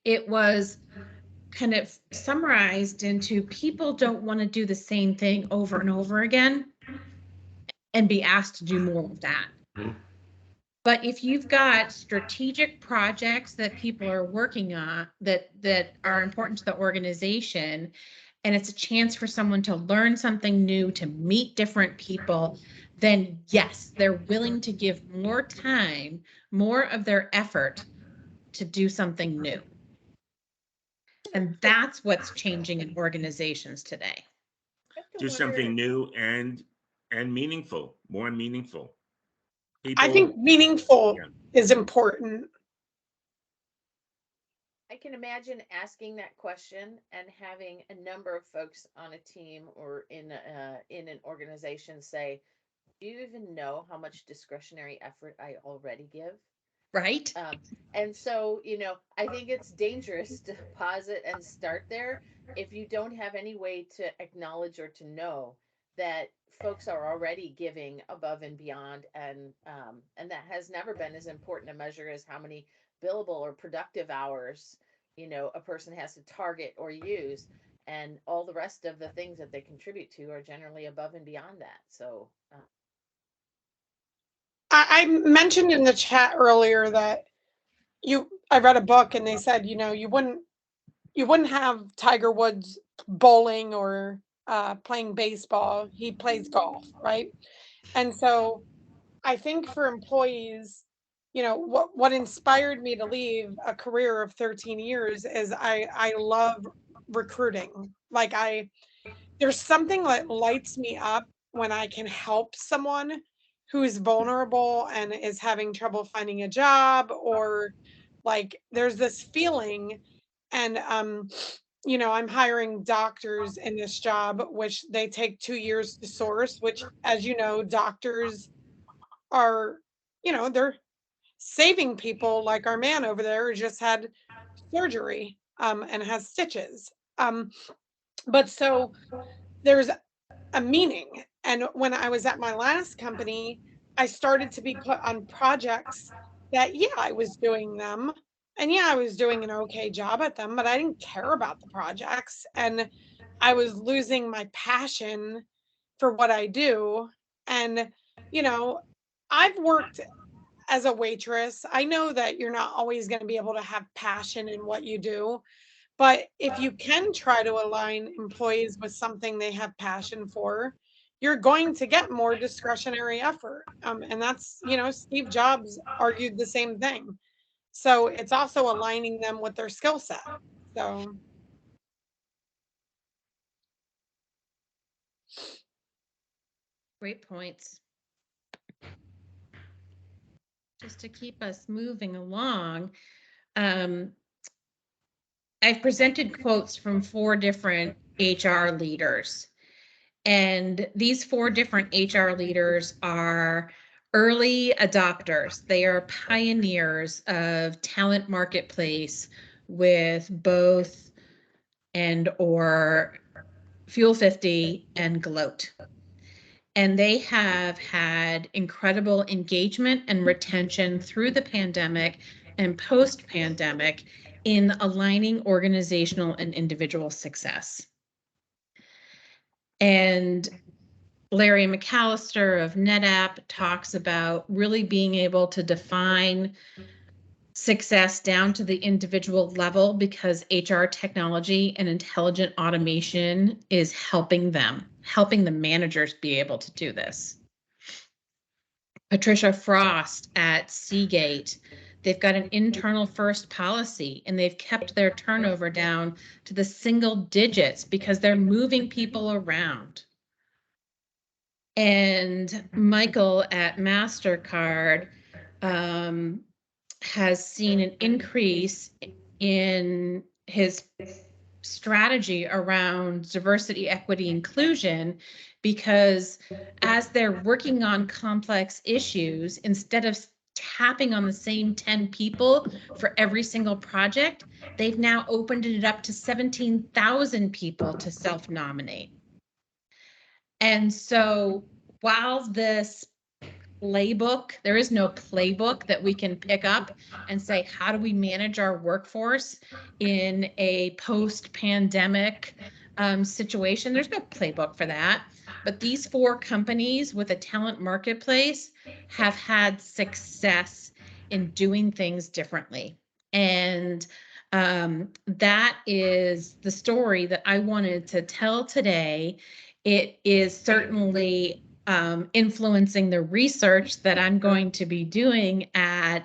it was kind of summarized into people don't want to do the same thing over and over again and be asked to do more of that. But if you've got strategic projects that people are working on that are important to the organization, and it's a chance for someone to learn something new, to meet different people, then yes, they're willing to give more time, more of their effort to do something new. And that's what's changing in organizations today. Do something new and meaningful, more meaningful. People, I think meaningful is important. I can imagine asking that question and having a number of folks on a team or in an organization say, do you even know how much discretionary effort I already give? Right. And so, I think it's dangerous to pause it and start there if you don't have any way to acknowledge or to know that folks are already giving above and beyond, and that has never been as important a measure as how many billable or productive hours a person has to target or use, and all the rest of the things that they contribute to are generally above and beyond that. So I mentioned in the chat earlier that I read a book and they said, you wouldn't have Tiger Woods bowling or playing baseball. He plays golf, right? And so I think for employees, what inspired me to leave a career of 13 years is I love recruiting. Like there's something that lights me up when I can help someone who's vulnerable and is having trouble finding a job, or like there's this feeling. And I'm hiring doctors in this job, which they take 2 years to source, which, as you know, doctors are, they're saving people, like our man over there who just had surgery and has stitches. But so there's a meaning. And when I was at my last company, I started to be put on projects that, I was doing them. And I was doing an okay job at them, but I didn't care about the projects. And I was losing my passion for what I do. And, I've worked as a waitress. I know that you're not always going to be able to have passion in what you do. But if you can try to align employees with something they have passion for, you're going to get more discretionary effort. And that's, Steve Jobs argued the same thing. So it's also aligning them with their skill set. So. Great points. Just to keep us moving along, I've presented quotes from 4 different HR leaders. And these 4 different HR leaders are early adopters. They are pioneers of talent marketplace with both and or Fuel 50 and Gloat. And they have had incredible engagement and retention through the pandemic and post-pandemic in aligning organizational and individual success. And Larry McAllister of NetApp talks about really being able to define success down to the individual level because HR technology and intelligent automation is helping the managers be able to do this. Patricia Frost at Seagate, they've got an internal first policy and they've kept their turnover down to the single digits because they're moving people around. And Michael at MasterCard has seen an increase in his strategy around diversity, equity, inclusion, because as they're working on complex issues, instead of tapping on the same 10 people for every single project, they've now opened it up to 17,000 people to self-nominate. And so while this playbook, there is no playbook that we can pick up and say, how do we manage our workforce in a post-pandemic situation? There's no playbook for that. But these 4 companies with a talent marketplace have had success in doing things differently. And that is the story that I wanted to tell today. It is certainly influencing the research that I'm going to be doing at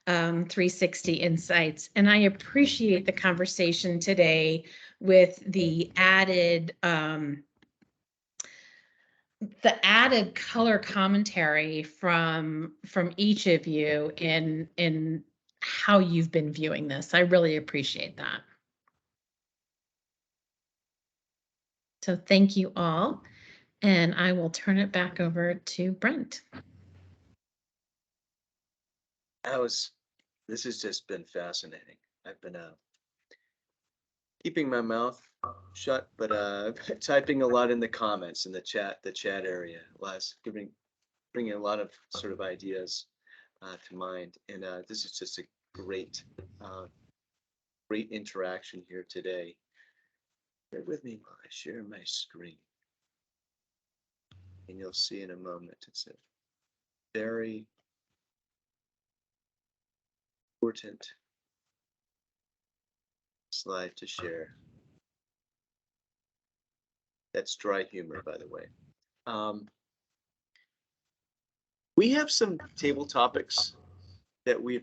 3Sixty Insights. And I appreciate the conversation today with the added color commentary from each of you in how you've been viewing this. I really appreciate that. So thank you all. And I will turn it back over to Brent. This has just been fascinating. I've been keeping my mouth shut, but typing a lot in the comments in the chat area, bringing a lot of sort of ideas to mind. And this is just a great interaction here today. Bear with me while I share my screen. And you'll see in a moment, it's a very important slide to share. That's dry humor, by the way. We have some table topics that we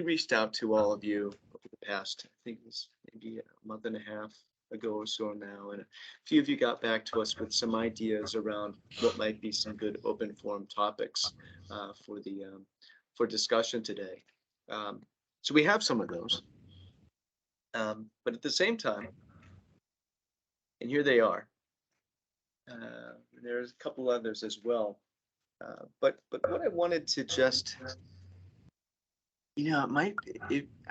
reached out to all of you over the past, I think it was maybe a month and a half ago or so now, and a few of you got back to us with some ideas around what might be some good open forum topics for discussion today. So we have some of those, but at the same time, and here they are. There's a couple others as well, but what I wanted to just, I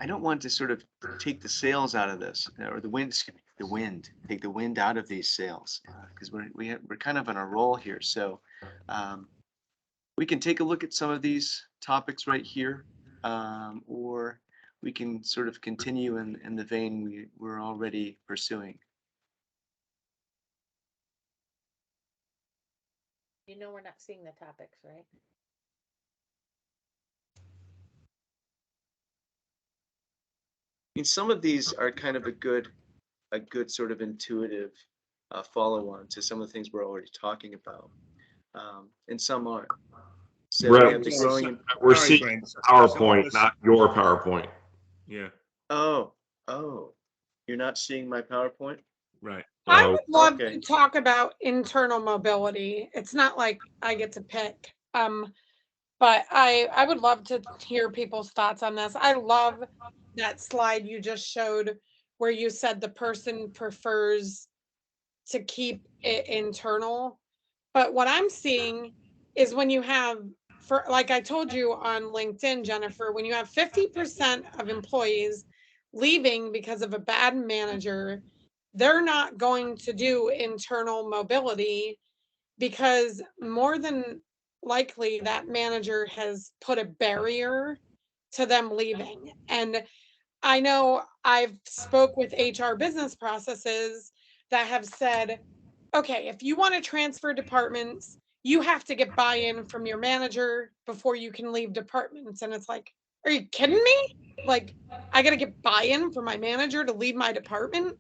don't want to sort of take the sails out of this, or take the wind out of these sails, because we're kind of on a roll here. So we can take a look at some of these topics right here, or we can sort of continue in the vein we're already pursuing. You know, we're not seeing the topics, right? I mean, some of these are kind of a good sort of intuitive follow-on to some of the things we're already talking about, and some aren't. So we have the growing. We're seeing PowerPoint, not your PowerPoint. Yeah. Oh, you're not seeing my PowerPoint? Right. I would love to talk about internal mobility. It's not like I get to pick, but I would love to hear people's thoughts on this. I love that slide you just showed where you said the person prefers to keep it internal. But what I'm seeing is when you have, like I told you on LinkedIn, Jennifer, when you have 50% of employees leaving because of a bad manager, they're not going to do internal mobility because more than likely that manager has put a barrier to them leaving. And I know I've spoke with HR business processes that have said, okay, if you want to transfer departments, you have to get buy-in from your manager before you can leave departments. And it's like, are you kidding me? Like, I got to get buy-in from my manager to leave my department?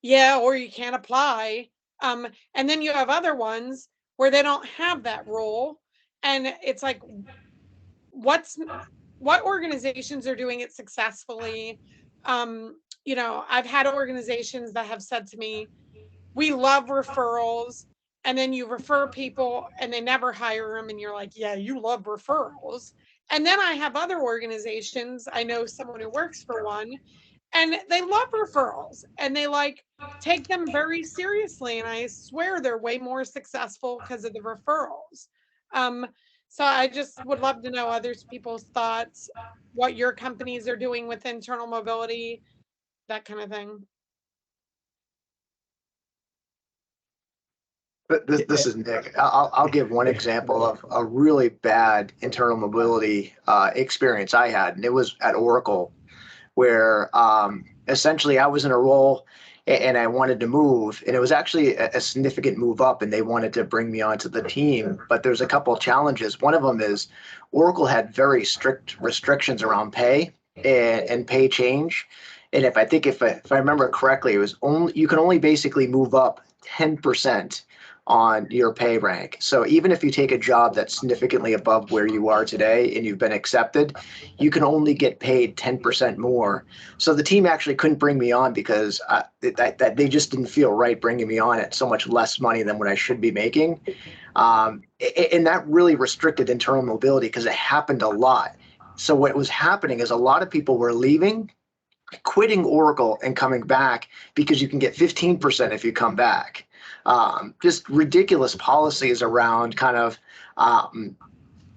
Yeah, or you can't apply. And then you have other ones where they don't have that role. And it's like, what organizations are doing it successfully? I've had organizations that have said to me, we love referrals, and then you refer people and they never hire them, and you're like, yeah, you love referrals. And then I have other organizations, I know someone who works for one, and they love referrals and they like take them very seriously, and I swear they're way more successful because of the referrals. um so I just would love to know other people's thoughts, what your companies are doing with internal mobility, that kind of thing. But this is Nick. I'll give one example of a really bad internal mobility experience I had, and it was at Oracle, where essentially I was in a role and I wanted to move, and it was actually a significant move up, and they wanted to bring me onto the team. But there's a couple of challenges. One of them is Oracle had very strict restrictions around pay and pay change. And if I remember correctly, it was only you can only basically move up 10% on your pay rank. So even if you take a job that's significantly above where you are today and you've been accepted, you can only get paid 10% more. So the team actually couldn't bring me on because that they just didn't feel right bringing me on at so much less money than what I should be making. And that really restricted internal mobility because it happened a lot. So what was happening is a lot of people were leaving, quitting Oracle and coming back because you can get 15% if you come back. Just ridiculous policies around kind of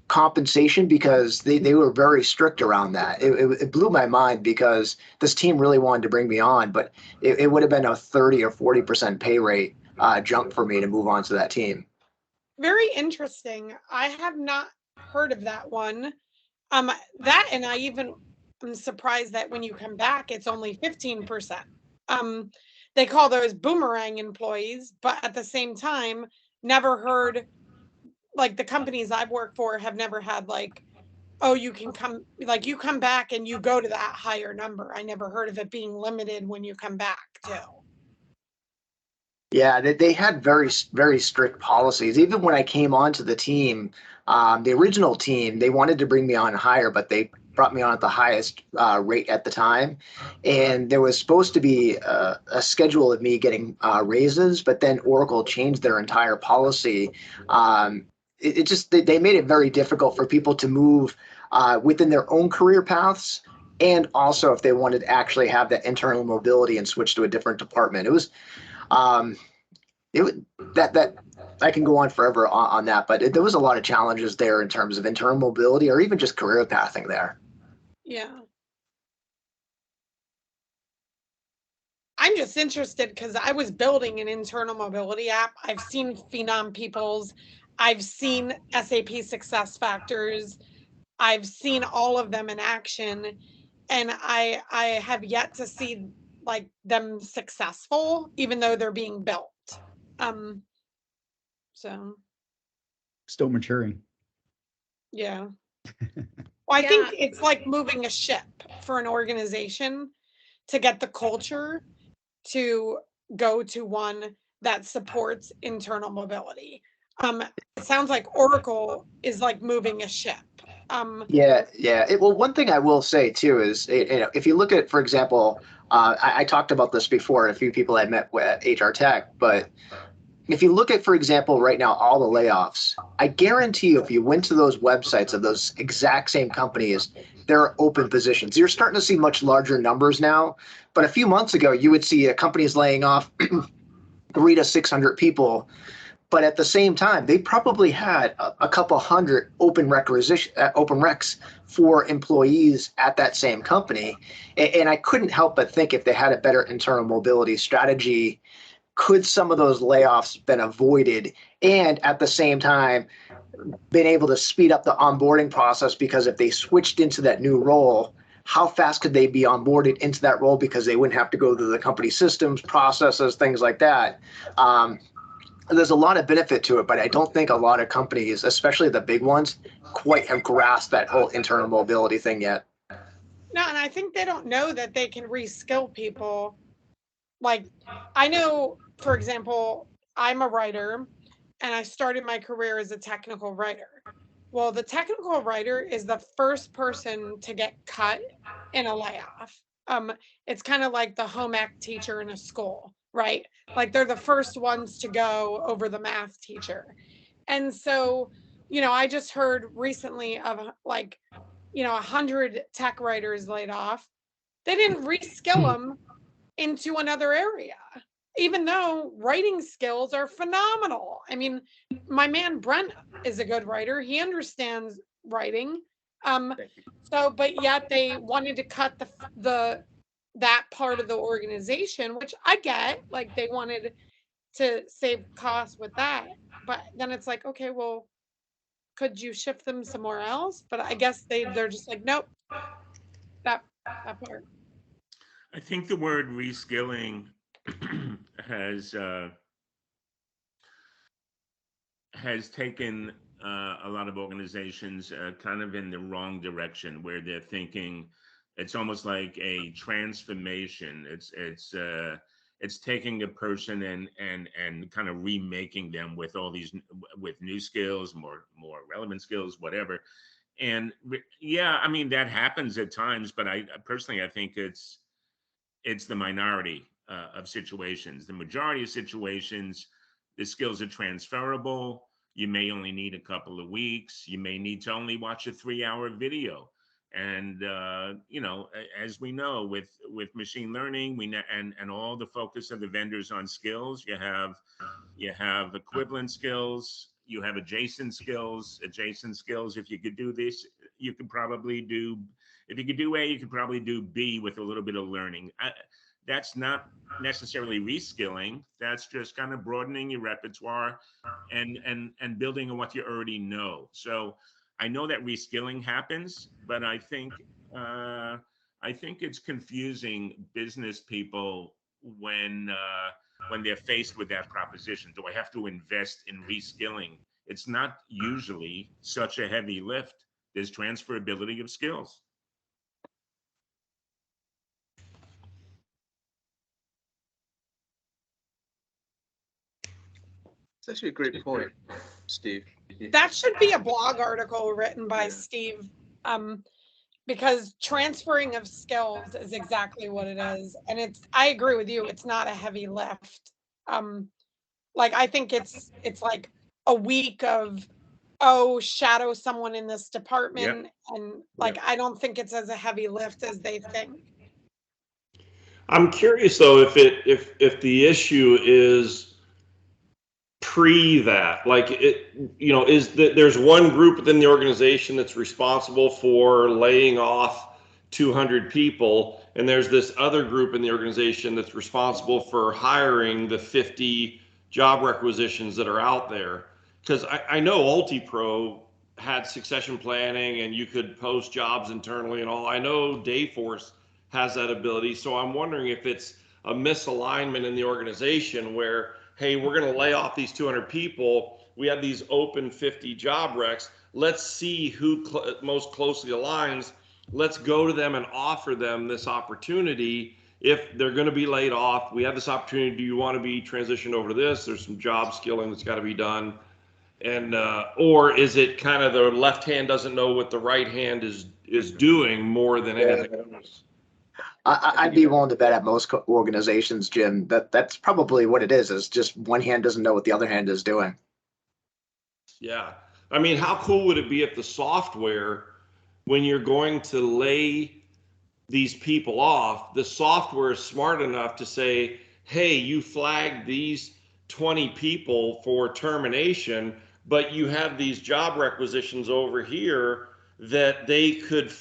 compensation because they were very strict around that. It blew my mind because this team really wanted to bring me on, but it would have been a 30 or 40% pay rate jump for me to move on to that team. Very interesting. I have not heard of that one. That, and I even am surprised that when you come back, it's only 15%. They call those boomerang employees, but at the same time, never heard, like the companies I've worked for have never had like, oh, you can come, like you come back and you go to that higher number. I never heard of it being limited when you come back too. Yeah, they had very, very strict policies. Even when I came onto the team, the original team, they wanted to bring me on higher, but they brought me on at the highest rate at the time. And there was supposed to be a schedule of me getting raises, but then Oracle changed their entire policy. They made it very difficult for people to move within their own career paths. And also if they wanted to actually have that internal mobility and switch to a different department. It was that I can go on forever on that, but there was a lot of challenges there in terms of internal mobility or even just career pathing there. Yeah. I'm just interested because I was building an internal mobility app. I've seen Phenom Peoples. I've seen SAP SuccessFactors. I've seen all of them in action, and I have yet to see like them successful, even though they're being built. So Still maturing. yeah. Well, I think it's like moving a ship for an organization to get the culture to go to one that supports internal mobility. It sounds like Oracle is like moving a ship. Yeah. Well, one thing I will say too is, if you look at, for example, I talked about this before, a few people I met with HR Tech, but if you look at, for example, right now, all the layoffs, I guarantee you, if you went to those websites of those exact same companies, there are open positions. You're starting to see much larger numbers now, but a few months ago, you would see companies laying off 300 to 600 people. But at the same time, they probably had a couple hundred open recs for employees at that same company. And I couldn't help but think if they had a better internal mobility strategy, could some of those layoffs been avoided? And at the same time, been able to speed up the onboarding process, because if they switched into that new role, how fast could they be onboarded into that role, because they wouldn't have to go through the company systems, processes, things like that. There's a lot of benefit to it, but I don't think a lot of companies, especially the big ones, quite have grasped that whole internal mobility thing yet. No, and I think they don't know that they can reskill people. Like, I know, for example, I'm a writer and I started my career as a technical writer. Well, the technical writer is the first person to get cut in a layoff. It's kind of like the home ec teacher in a school, right? Like they're the first ones to go over the math teacher. And so, I just heard recently of like, 100 tech writers laid off. They didn't reskill them into another area, even though writing skills are phenomenal. I mean, my man Brent is a good writer. He understands writing. But yet they wanted to cut that part of the organization, which I get, like they wanted to save costs with that. But then it's like, okay, well, could you shift them somewhere else? But I guess they're just like, nope, that part. I think the word reskilling has taken a lot of organizations kind of in the wrong direction, where they're thinking it's almost like a transformation. It's taking a person and kind of remaking them with all these with new skills, more relevant skills, whatever. And yeah, I mean that happens at times, but I personally I think it's the minority of situations. The majority of situations, the skills are transferable. You may only need a couple of weeks. You may need to only watch a 3-hour video. And as we know, with machine learning, and all the focus of the vendors on skills, you have equivalent skills, you have adjacent skills. If you could do this, you could probably do. If you could do A, you could probably do B with a little bit of learning. That's not necessarily reskilling. That's just kind of broadening your repertoire and building on what you already know. So I know that reskilling happens, but I think it's confusing business people when they're faced with that proposition. Do I have to invest in reskilling? It's not usually such a heavy lift. There's transferability of skills. It's actually a great point, Steve. That should be a blog article written by Steve, because transferring of skills is exactly what it is. And I agree with you, it's not a heavy lift. Like I think it's like a week of, shadow someone in this department. Yep. And like, I don't think it's as a heavy lift as they think. I'm curious though, if the issue is pre that, like is that there's one group within the organization that's responsible for laying off 200 people, and there's this other group in the organization that's responsible for hiring the 50 job requisitions that are out there. Because I know UltiPro had succession planning and you could post jobs internally and all. I know Dayforce has that ability. So I'm wondering if it's a misalignment in the organization where, hey, we're going to lay off these 200 people. We have these open 50 job recs. Let's see who most closely aligns. Let's go to them and offer them this opportunity. If they're going to be laid off, we have this opportunity. Do you want to be transitioned over to this? There's some job skilling that's got to be done. And or is it kind of the left hand doesn't know what the right hand is doing more than anything else? I'd be willing to bet at most organizations, Jim, that's probably what it is just one hand doesn't know what the other hand is doing. Yeah. I mean, how cool would it be if the software, when you're going to lay these people off, the software is smart enough to say, hey, you flagged these 20 people for termination, but you have these job requisitions over here that they could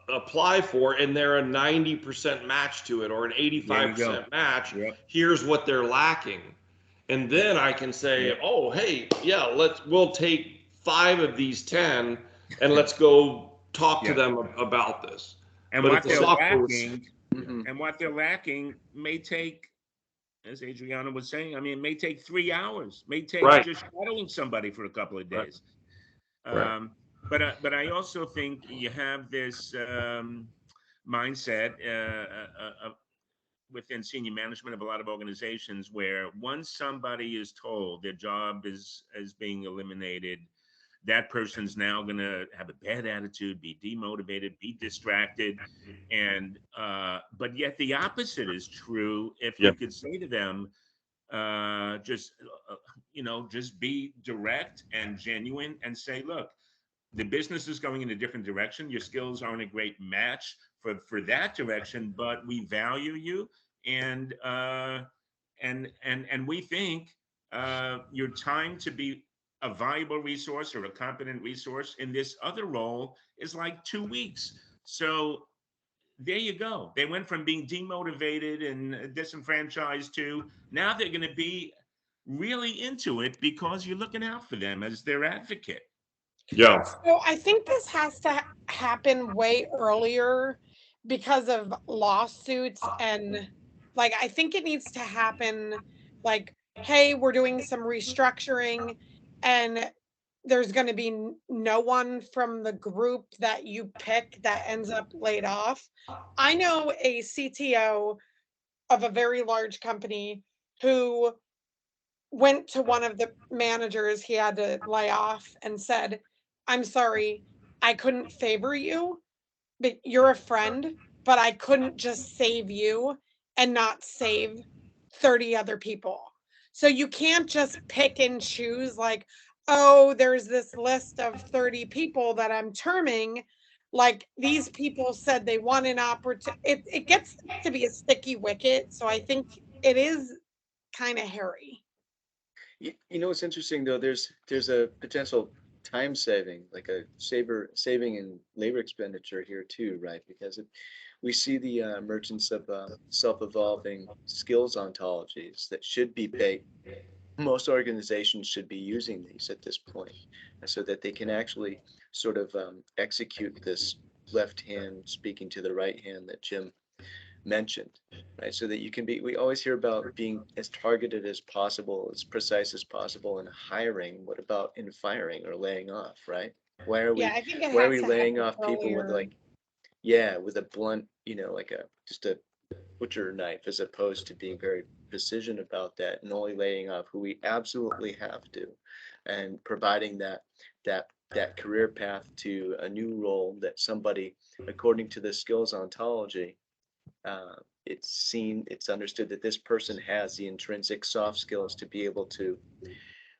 apply for, and they're a 90% match to it or an There you go. 85% match. Yep. Here's what they're lacking. And then I can say, Yep. oh, hey, yeah, we'll take 5 of these 10 and let's go talk to Yep. them about this. And But what if the they're software was- lacking, Mhm. and what they're lacking may take, as Adriana was saying, I mean, it may take 3 hours, may take Right. just shadowing somebody for a couple of Right. days. Right. But I also think you have this mindset within senior management of a lot of organizations where once somebody is told their job is being eliminated, that person's now going to have a bad attitude, be demotivated, be distracted. And but yet the opposite is true. If you Yep. could say to them, just just be direct and genuine and say, look, the business is going in a different direction. Your skills aren't a great match for that direction, but we value you, and we think your time to be a valuable resource or a competent resource in this other role is like 2 weeks. So there you go. They went from being demotivated and disenfranchised to now they're going to be really into it because you're looking out for them as their advocate. Yeah. So I think this has to happen way earlier because of lawsuits, and like I think it needs to happen like, hey, we're doing some restructuring and there's going to be no one from the group that you pick that ends up laid off. I know a CTO of a very large company who went to one of the managers he had to lay off and said, I'm sorry, I couldn't favor you, but you're a friend, but I couldn't just save you and not save 30 other people. So you can't just pick and choose like, oh, there's this list of 30 people that I'm terming. Like these people said they want an opportunity. It gets to be a sticky wicket. So I think it is kind of hairy. You know what's interesting though? There's a potential time saving, like a saving in labor expenditure here too, right? Because we see the emergence of self-evolving skills ontologies that should be baked. Most organizations should be using these at this point, so that they can actually sort of execute this left hand speaking to the right hand that Jim mentioned, right? So that you can be, we always hear about being as targeted as possible, as precise as possible in hiring. What about in firing or laying off, right? Why are Yeah, we, I think it why are has we to laying happen off people with earlier. like, yeah, with a blunt, like just a butcher knife, as opposed to being very precision about that and only laying off who we absolutely have to, and providing that career path to a new role that somebody, according to the skills ontology, it's understood that this person has the intrinsic soft skills to be able to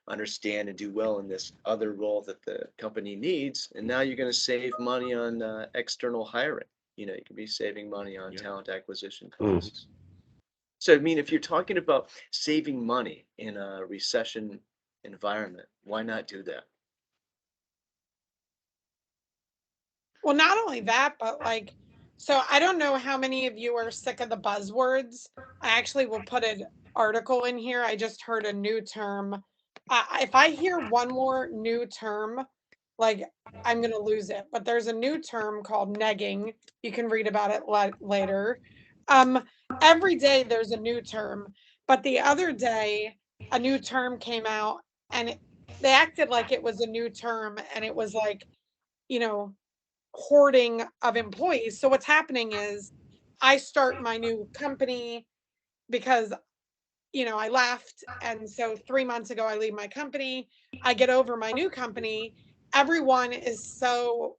understand and do well in this other role that the company needs. And now you're going to save money on external hiring. You can be saving money on Yeah. talent acquisition costs. So, I mean, if you're talking about saving money in a recession environment, why not do that? Well, not only that, but like, so I don't know how many of you are sick of the buzzwords. I actually will put an article in here. I just heard a new term. If I hear one more new term, like I'm going to lose it. But there's a new term called negging. You can read about it later. Every day there's a new term. But the other day, a new term came out and they acted like it was a new term and it was like, you know, hoarding of employees. So what's happening is I start my new company because I left, and so 3 months ago I leave my company. I get over my new company. Everyone is so,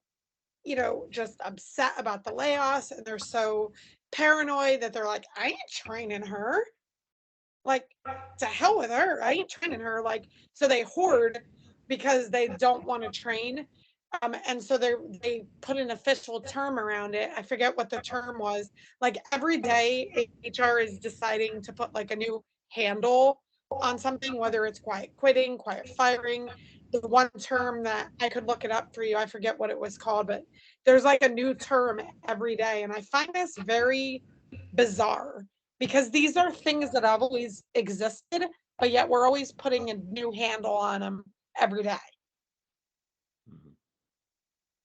just upset about the layoffs, and they're so paranoid that they're like, I ain't training her. Like, to hell with her. I ain't training her. Like, so they hoard because they don't want to train. And so they put an official term around it. I forget what the term was. Like every day, HR is deciding to put like a new handle on something, whether it's quiet quitting, quiet firing, the one term that I could look it up for you, I forget what it was called, but there's like a new term every day. And I find this very bizarre because these are things that have always existed, but yet we're always putting a new handle on them every day.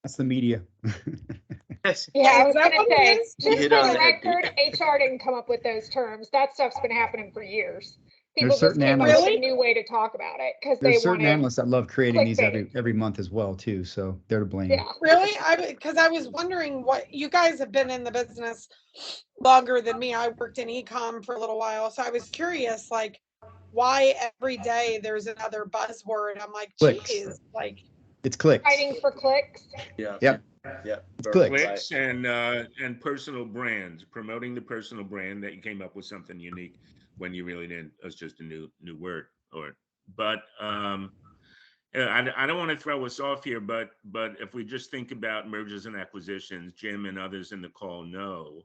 That's the media. Yes. Yeah, I Is was that gonna what it say, is? You just hit for on the the head, Pete. record, HR didn't come up with those terms. That stuff's been happening for years. People There's just certain came up with Really? a new way to talk about it because they There's certain wanted, analysts that love creating these clickbait. every month as well too, so they're to blame. yeah. Really? Because I was wondering what you guys have been in the business longer than me. I worked in e-com for a little while, so I was curious, like, why every day there's another buzzword. I'm like, Clicks. geez, like, It's clicks. Fighting for clicks. Yeah. Yep. Yeah. Clicks. Clicks and personal brands, promoting the personal brand that you came up with something unique when you really didn't. It was just a new word. But I don't want to throw us off here, but if we just think about mergers and acquisitions, Jim and others in the call know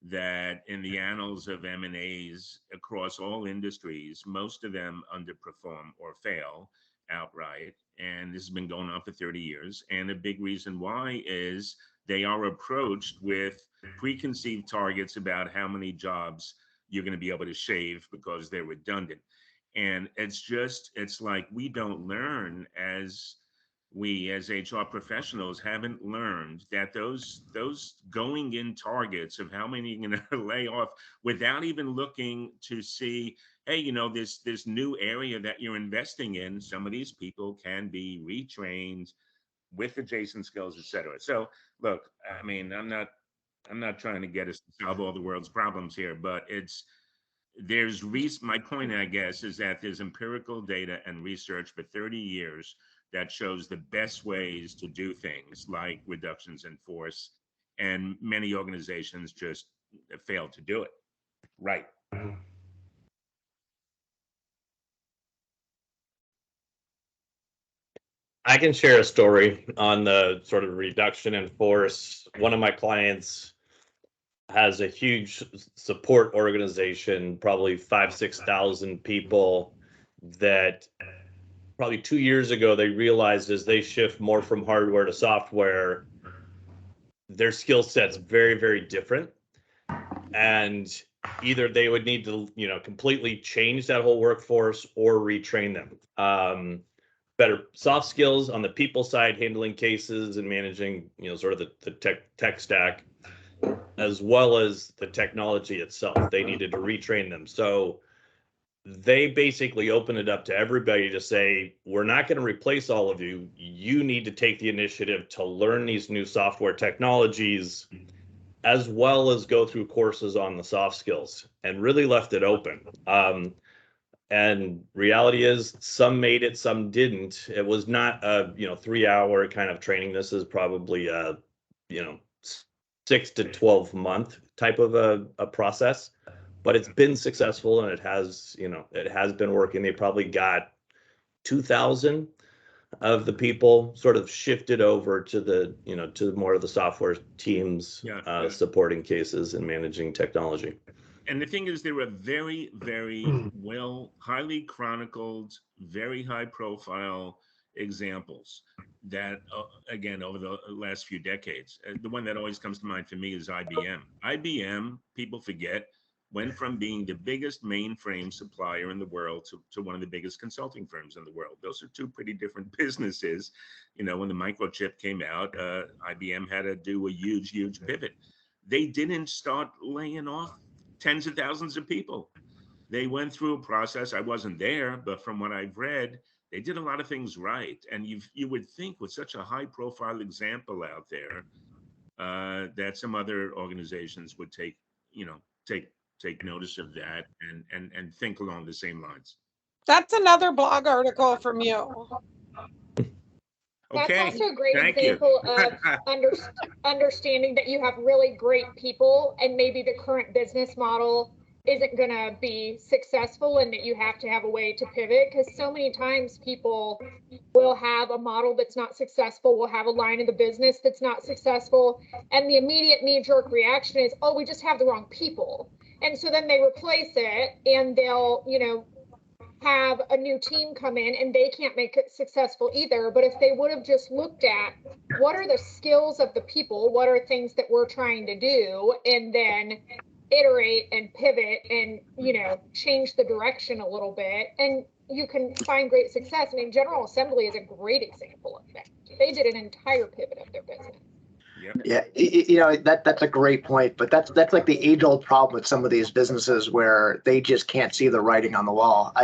that in the annals of M&As across all industries, most of them underperform or fail outright. And this has been going on for 30 years. And a big reason why is they are approached with preconceived targets about how many jobs you're going to be able to shave because they're redundant. And it's like we don't learn as HR professionals haven't learned that those going in targets of how many you're going to lay off without even looking to see, hey, this new area that you're investing in, some of these people can be retrained with adjacent skills, et cetera. So look, I mean, I'm not trying to get us to solve all the world's problems here, but my point, I guess, is that there's empirical data and research for 30 years that shows the best ways to do things like reductions in force, and many organizations just fail to do it right. I can share a story on the sort of reduction in force. One of my clients has a huge support organization, probably 5,000-6,000 people, that probably 2 years ago they realized as they shift more from hardware to software, their skill set's very, very different. And either they would need to, completely change that whole workforce or retrain them. Better soft skills on the people side, handling cases and managing, sort of the tech stack, as well as the technology itself. They needed to retrain them. So they basically opened it up to everybody to say, we're not going to replace all of you. You need to take the initiative to learn these new software technologies, as well as go through courses on the soft skills, and really left it open. And reality is some made it, some didn't. It was not a 3-hour kind of training. This is probably a 6 to 12 month type of a process, but it's been successful, and it has been working. They probably got 2,000 of the people sort of shifted over to to more of the software teams, supporting cases and managing technology. And the thing is, there are very, very highly chronicled, very high profile examples that, again, over the last few decades. The one that always comes to mind for me is IBM. IBM, people forget, went from being the biggest mainframe supplier in the world to one of the biggest consulting firms in the world. Those are two pretty different businesses. When the microchip came out, IBM had to do a huge pivot. They didn't start laying off tens of thousands of people. They went through a process. I wasn't there, but from what I've read, they did a lot of things right. And you would think, with such a high profile example out there, that some other organizations would take notice of that and think along the same lines. That's another blog article from you. That's Okay, also a great thank example you. of understanding that you have really great people, and maybe the current business model isn't going to be successful, and that you have to have a way to pivot, because so many times people will have a model that's not successful, will have a line of the business that's not successful, and the immediate knee-jerk reaction is, oh, we just have the wrong people. And so then they replace it, and they'll have a new team come in and they can't make it successful either. But if they would have just looked at what are the skills of the people, what are things that we're trying to do, and then iterate and pivot and, you know, change the direction a little bit, and you can find great success. I mean, General Assembly is a great example of that. They did an entire pivot of their business. Yep. Yeah, you know, that's a great point, but that's like the age-old problem with some of these businesses where they just can't see the writing on the wall.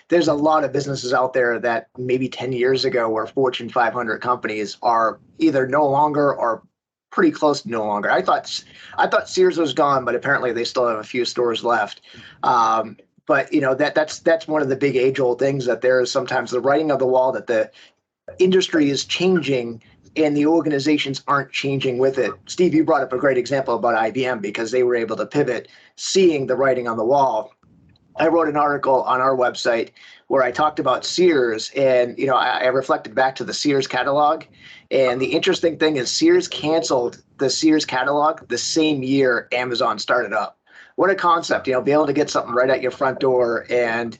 There's a lot of businesses out there that maybe 10 years ago were Fortune 500 companies are either no longer or pretty close to no longer. I thought Sears was gone, but apparently they still have a few stores left. But you know, that's one of the big age-old things, that there is sometimes the writing of the wall, that the industry is changing and the organizations aren't changing with it. Steve, you brought up a great example about IBM because they were able to pivot, seeing the writing on the wall. I wrote an article on our website where I talked about Sears, and you know, I reflected back to the Sears catalog. And the interesting thing is Sears canceled the Sears catalog the same year Amazon started up. What a concept, you know, be able to get something right at your front door, and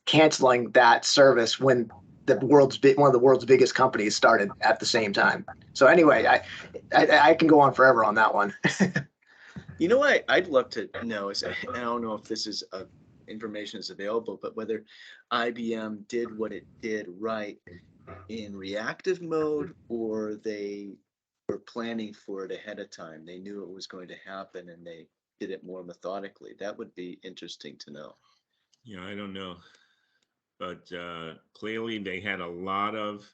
canceling that service when one of the world's biggest companies started at the same time. So anyway, I can go on forever on that one. You know what I'd love to know is, I don't know if this is information is available, but whether IBM did what it did right in reactive mode, or they were planning for it ahead of time. They knew it was going to happen and they did it more methodically. That would be interesting to know. Yeah, I don't know. But clearly they had a lot of,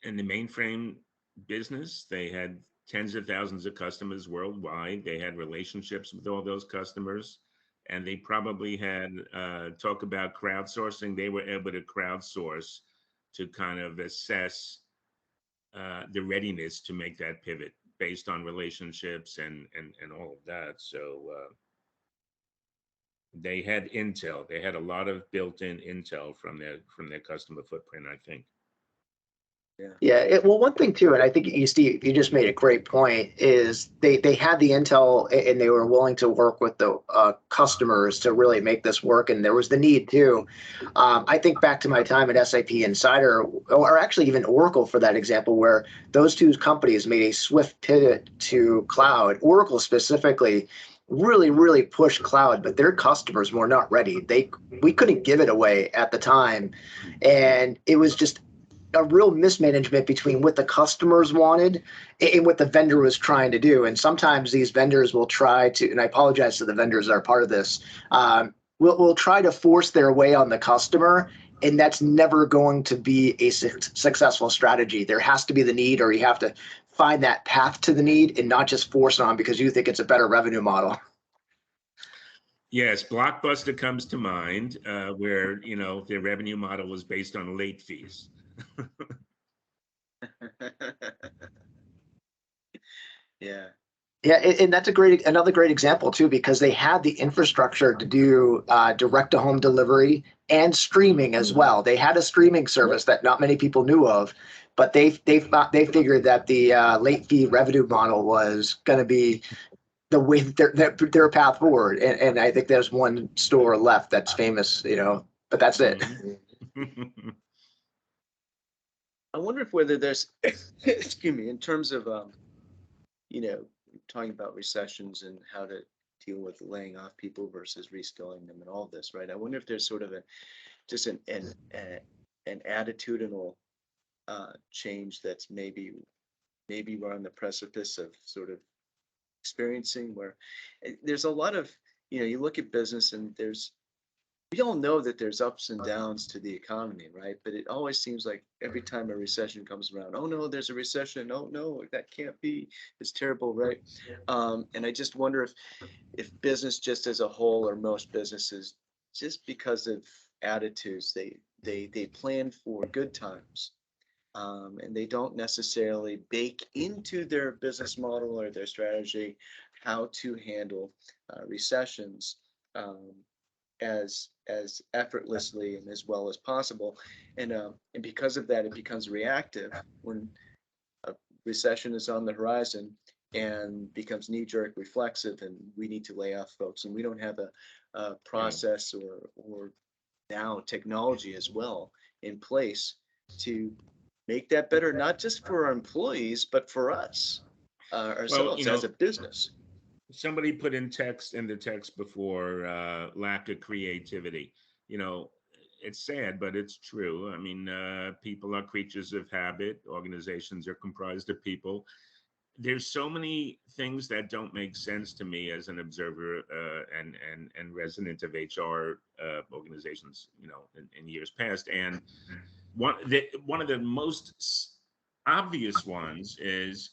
in the mainframe business, they had tens of thousands of customers worldwide. They had relationships with all those customers, and they probably had, talk about crowdsourcing. They were able to crowdsource to kind of assess the readiness to make that pivot based on relationships and all of that. So they had intel. They had a lot of built-in intel from their customer footprint, I think. Yeah. Well, one thing too, and I think Steve, you just made a great point, is they had the intel and they were willing to work with the customers to really make this work. And there was the need too. I think back to my time at SAP Insider, or actually even Oracle for that example, where those two companies made a swift pivot to cloud. Oracle specifically really pushed cloud, but their customers were not ready. We couldn't give it away at the time. And it was just a real mismanagement between what the customers wanted and what the vendor was trying to do. And sometimes these vendors will try to, and I apologize to the vendors that are part of this, will try to force their way on the customer. And that's never going to be a successful strategy. There has to be the need, or you have to find that path to the need and not just force it on because you think it's a better revenue model. Yes, Blockbuster comes to mind, where, you know, their revenue model was based on late fees. Yeah. Yeah, and that's another great example too, because they had the infrastructure to do direct to home delivery and streaming as well. They had a streaming service that not many people knew of, but they figured that the late fee revenue model was going to be the way their path forward. And I think there's one store left that's famous, you know, but that's it. I wonder if whether there's, excuse me, in terms of, you know, talking about recessions and how to deal with laying off people versus reskilling them and all of this, right? I wonder if there's sort of just an attitudinal change that's maybe we're on the precipice of sort of experiencing, where there's a lot of, you know, you look at business and we all know that there's ups and downs to the economy, right? But it always seems like every time a recession comes around, oh no, there's a recession. Oh no, that can't be. It's terrible, right? And I just wonder if business just as a whole, or most businesses, just because of attitudes, they plan for good times. And they don't necessarily bake into their business model or their strategy how to handle recessions. As effortlessly and as well as possible, and because of that, it becomes reactive when a recession is on the horizon. and becomes knee-jerk reflexive, and we need to lay off folks, and we don't have a process or now technology as well in place to make that better, not just for our employees, but for us, Well, ourselves as a business. somebody put in the text before, lack of creativity. You know, it's sad, but it's true. I mean, people are creatures of habit. Organizations are comprised of people. There's so many things that don't make sense to me as an observer, and resident of HR organizations, in years past. And one of the most obvious ones is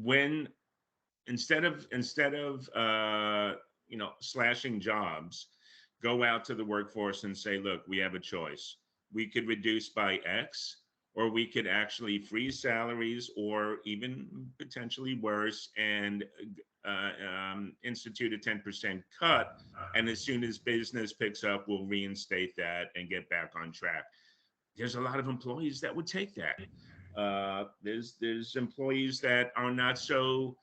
when instead of slashing jobs, go out to the workforce and say, look, we have a choice. We could reduce by X, or we could actually freeze salaries, or even potentially worse, and institute a 10% cut. And as soon as business picks up, we'll reinstate that and get back on track. There's a lot of employees that would take that. There's employees that are not so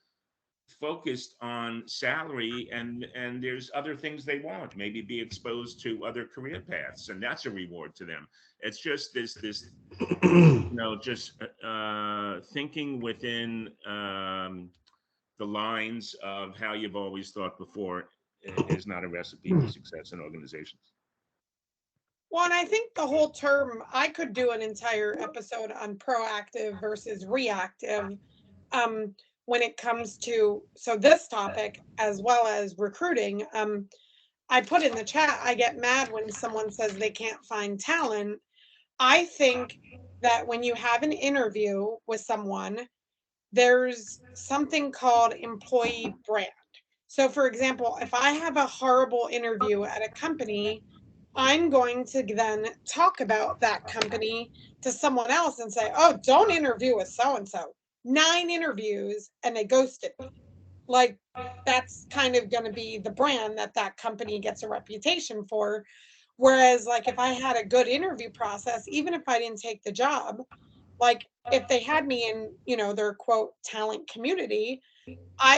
focused on salary, and there's other things they want, maybe be exposed to other career paths, and that's a reward to them. It's just this just thinking within the lines of how you've always thought before is not a recipe for success in organizations. Well, and I think the whole term, I could do an entire episode on proactive versus reactive. When it comes to, so this topic as well as recruiting. I put in the chat, I get mad when someone says they can't find talent. I think that when you have an interview with someone, there's something called employee brand. So for example, if I have a horrible interview at a company, I'm going to then talk about that company to someone else and say, oh, don't interview with so-and-so. 9 interviews and they ghosted me. Like, that's kind of going to be the brand that that company gets a reputation for. Whereas, like, if I had a good interview process, even if I didn't take the job, like if they had me in, their quote talent community,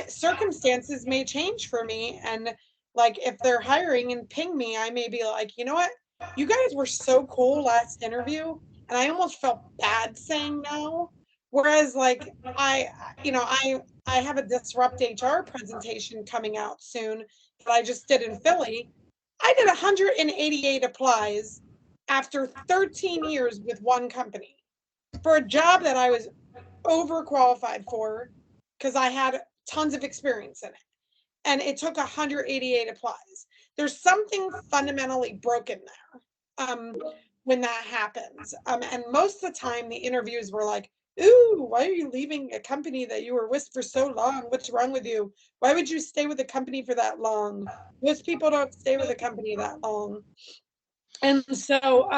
circumstances may change for me. And like if they're hiring and ping me, I may be like, you know what? You guys were so cool last interview. And I almost felt bad saying no. Whereas like I have a Disrupt HR presentation coming out soon that I just did in Philly. I did 188 applies after 13 years with one company for a job that I was overqualified for because I had tons of experience in it. And it took 188 applies. There's something fundamentally broken there when that happens. And most of the time, the interviews were like, ooh, why are you leaving a company that you were with for so long? What's wrong with you? Why would you stay with a company for that long? Most people don't stay with a company that long. And so,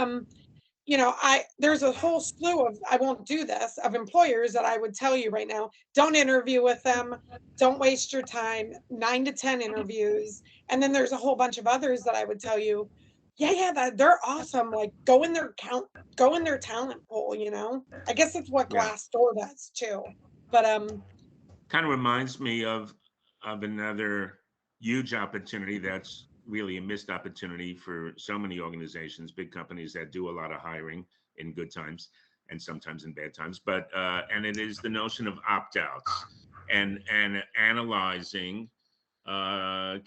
there's a whole slew of, I won't do this, of employers that I would tell you right now, don't interview with them. Don't waste your time, 9 to 10 interviews. And then there's a whole bunch of others that I would tell you, yeah, they're awesome. Like go in their talent pool, I guess that's what Glassdoor does too. But Kind of reminds me of another huge opportunity that's really a missed opportunity for so many organizations, big companies that do a lot of hiring in good times and sometimes in bad times. But and it is the notion of opt-outs and analyzing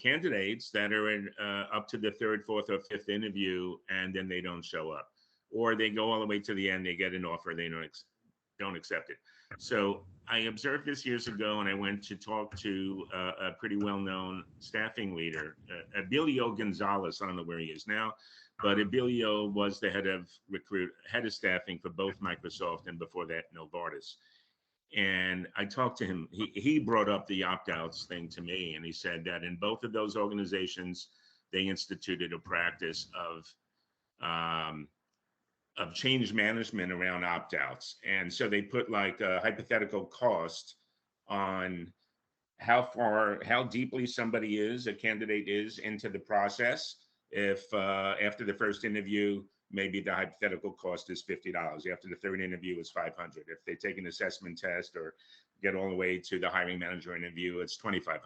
candidates that are in, up to the 3rd, 4th, or 5th interview, and then they don't show up, or they go all the way to the end, they get an offer, they don't accept it. So I observed this years ago, and I went to talk to a pretty well-known staffing leader, Abilio Gonzalez. I don't know where he is now, but Abilio was the head of staffing for both Microsoft and before that Novartis. And I talked to him. He brought up the opt-outs thing to me, and he said that in both of those organizations, they instituted a practice of change management around opt-outs. And so they put like a hypothetical cost on how deeply a candidate is into the process. If after the first interview, maybe the hypothetical cost is $50. After the third interview, it's $500. If they take an assessment test or get all the way to the hiring manager interview, it's $2,500.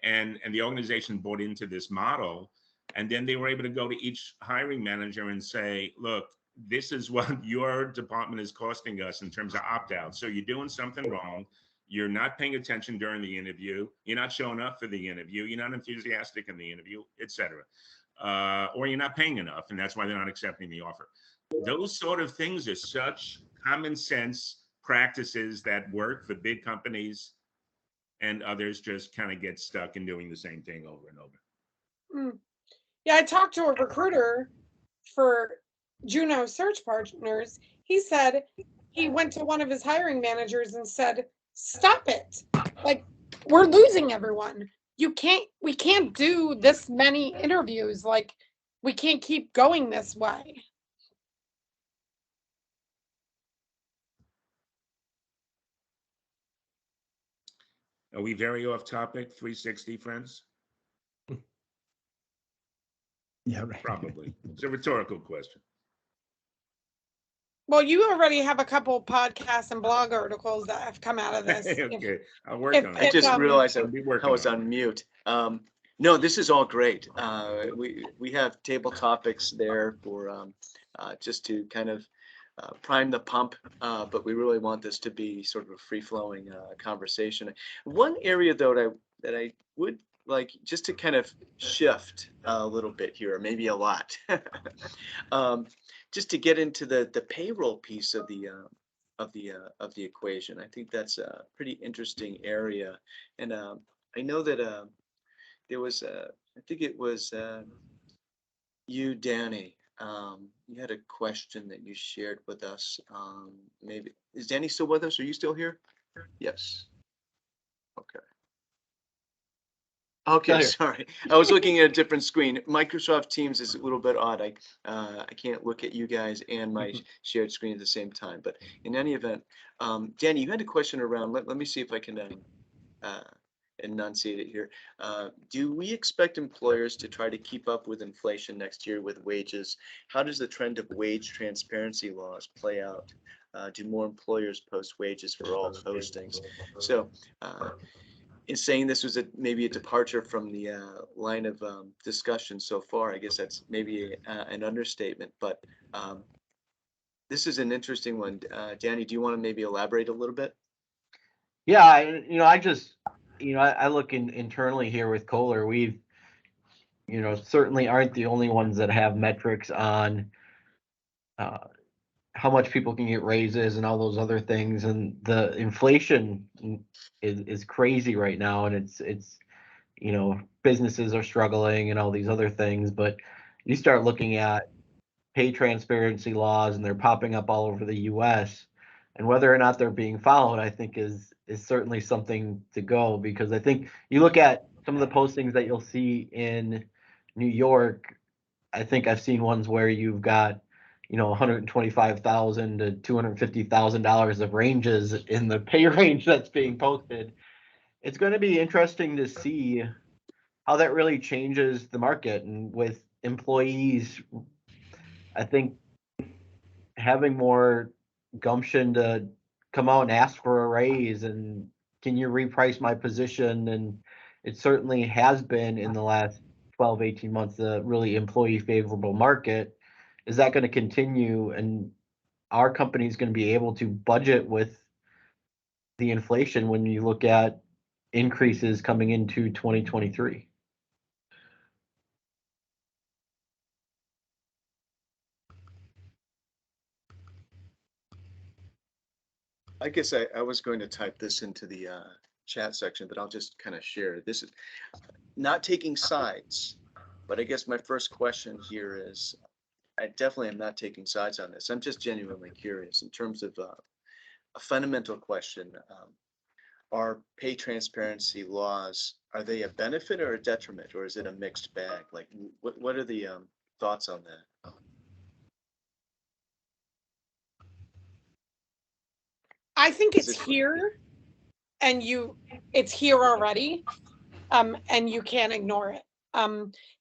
And the organization bought into this model, and then they were able to go to each hiring manager and say, look, this is what your department is costing us in terms of opt-out. So you're doing something wrong. You're not paying attention during the interview. You're not showing up for the interview. You're not enthusiastic in the interview, etc. Or you're not paying enough, and that's why they're not accepting the offer. Those sort of things are such common sense practices that work for big companies, and others just kind of get stuck in doing the same thing over and over. Yeah, I talked to a recruiter for Juno Search Partners. He said he went to one of his hiring managers and said, stop it. Like, we're losing everyone. We can't do this many interviews. Like, we can't keep going this way. Are we very off topic, 360 friends? Yeah, right. Probably. It's a rhetorical question. Well, you already have a couple podcasts and blog articles that have come out of this. Okay, I'll work on it. I just realized I'll be I working was on it. on mute. No, this is all great. We have table topics there for just to kind of prime the pump, but we really want this to be sort of a free-flowing conversation. One area though that I would like just to kind of shift a little bit here, maybe a lot, just to get into the payroll piece of the equation. I think that's a pretty interesting area, and I know that there was I think it was you, Danny. You had a question that you shared with us. Maybe is Danny still with us? Are you still here? Yes. Okay. Okay, sorry. I was looking at a different screen. Microsoft Teams is a little bit odd. I can't look at you guys and my shared screen at the same time. But in any event, Danny, you had a question around. Let me see if I can enunciate it here. Do we expect employers to try to keep up with inflation next year with wages? How does the trend of wage transparency laws play out? Do more employers post wages for all postings? So in saying this was maybe a departure from the line of discussion so far, I guess that's maybe an understatement, but this is an interesting one. Danny, do you want to maybe elaborate a little bit? Yeah, I just, I look internally here with Kohler. We've, certainly aren't the only ones that have metrics on how much people can get raises and all those other things. And the inflation is crazy right now, and it's businesses are struggling and all these other things. But you start looking at pay transparency laws, and they're popping up all over the U.S. And whether or not they're being followed, I think is certainly something to go, because I think you look at some of the postings that you'll see in New York. I think I've seen ones where you've got, $125,000 to $250,000 of ranges in the pay range that's being posted. It's going to be interesting to see how that really changes the market. And with employees, I think having more gumption to come out and ask for a raise and can you reprice my position? And it certainly has been in the last 12, 18 months, a really employee favorable market. Is that going to continue? And our company is going to be able to budget with the inflation when you look at increases coming into 2023? I guess I was going to type this into the chat section, but I'll just kind of share. This is not taking sides, but I guess my first question here is, I definitely am not taking sides on this. I'm just genuinely curious in terms of a fundamental question. Are pay transparency laws, are they a benefit or a detriment, or is it a mixed bag? Like, what are the thoughts on that? I think it's here, and it's here already, and you can't ignore it.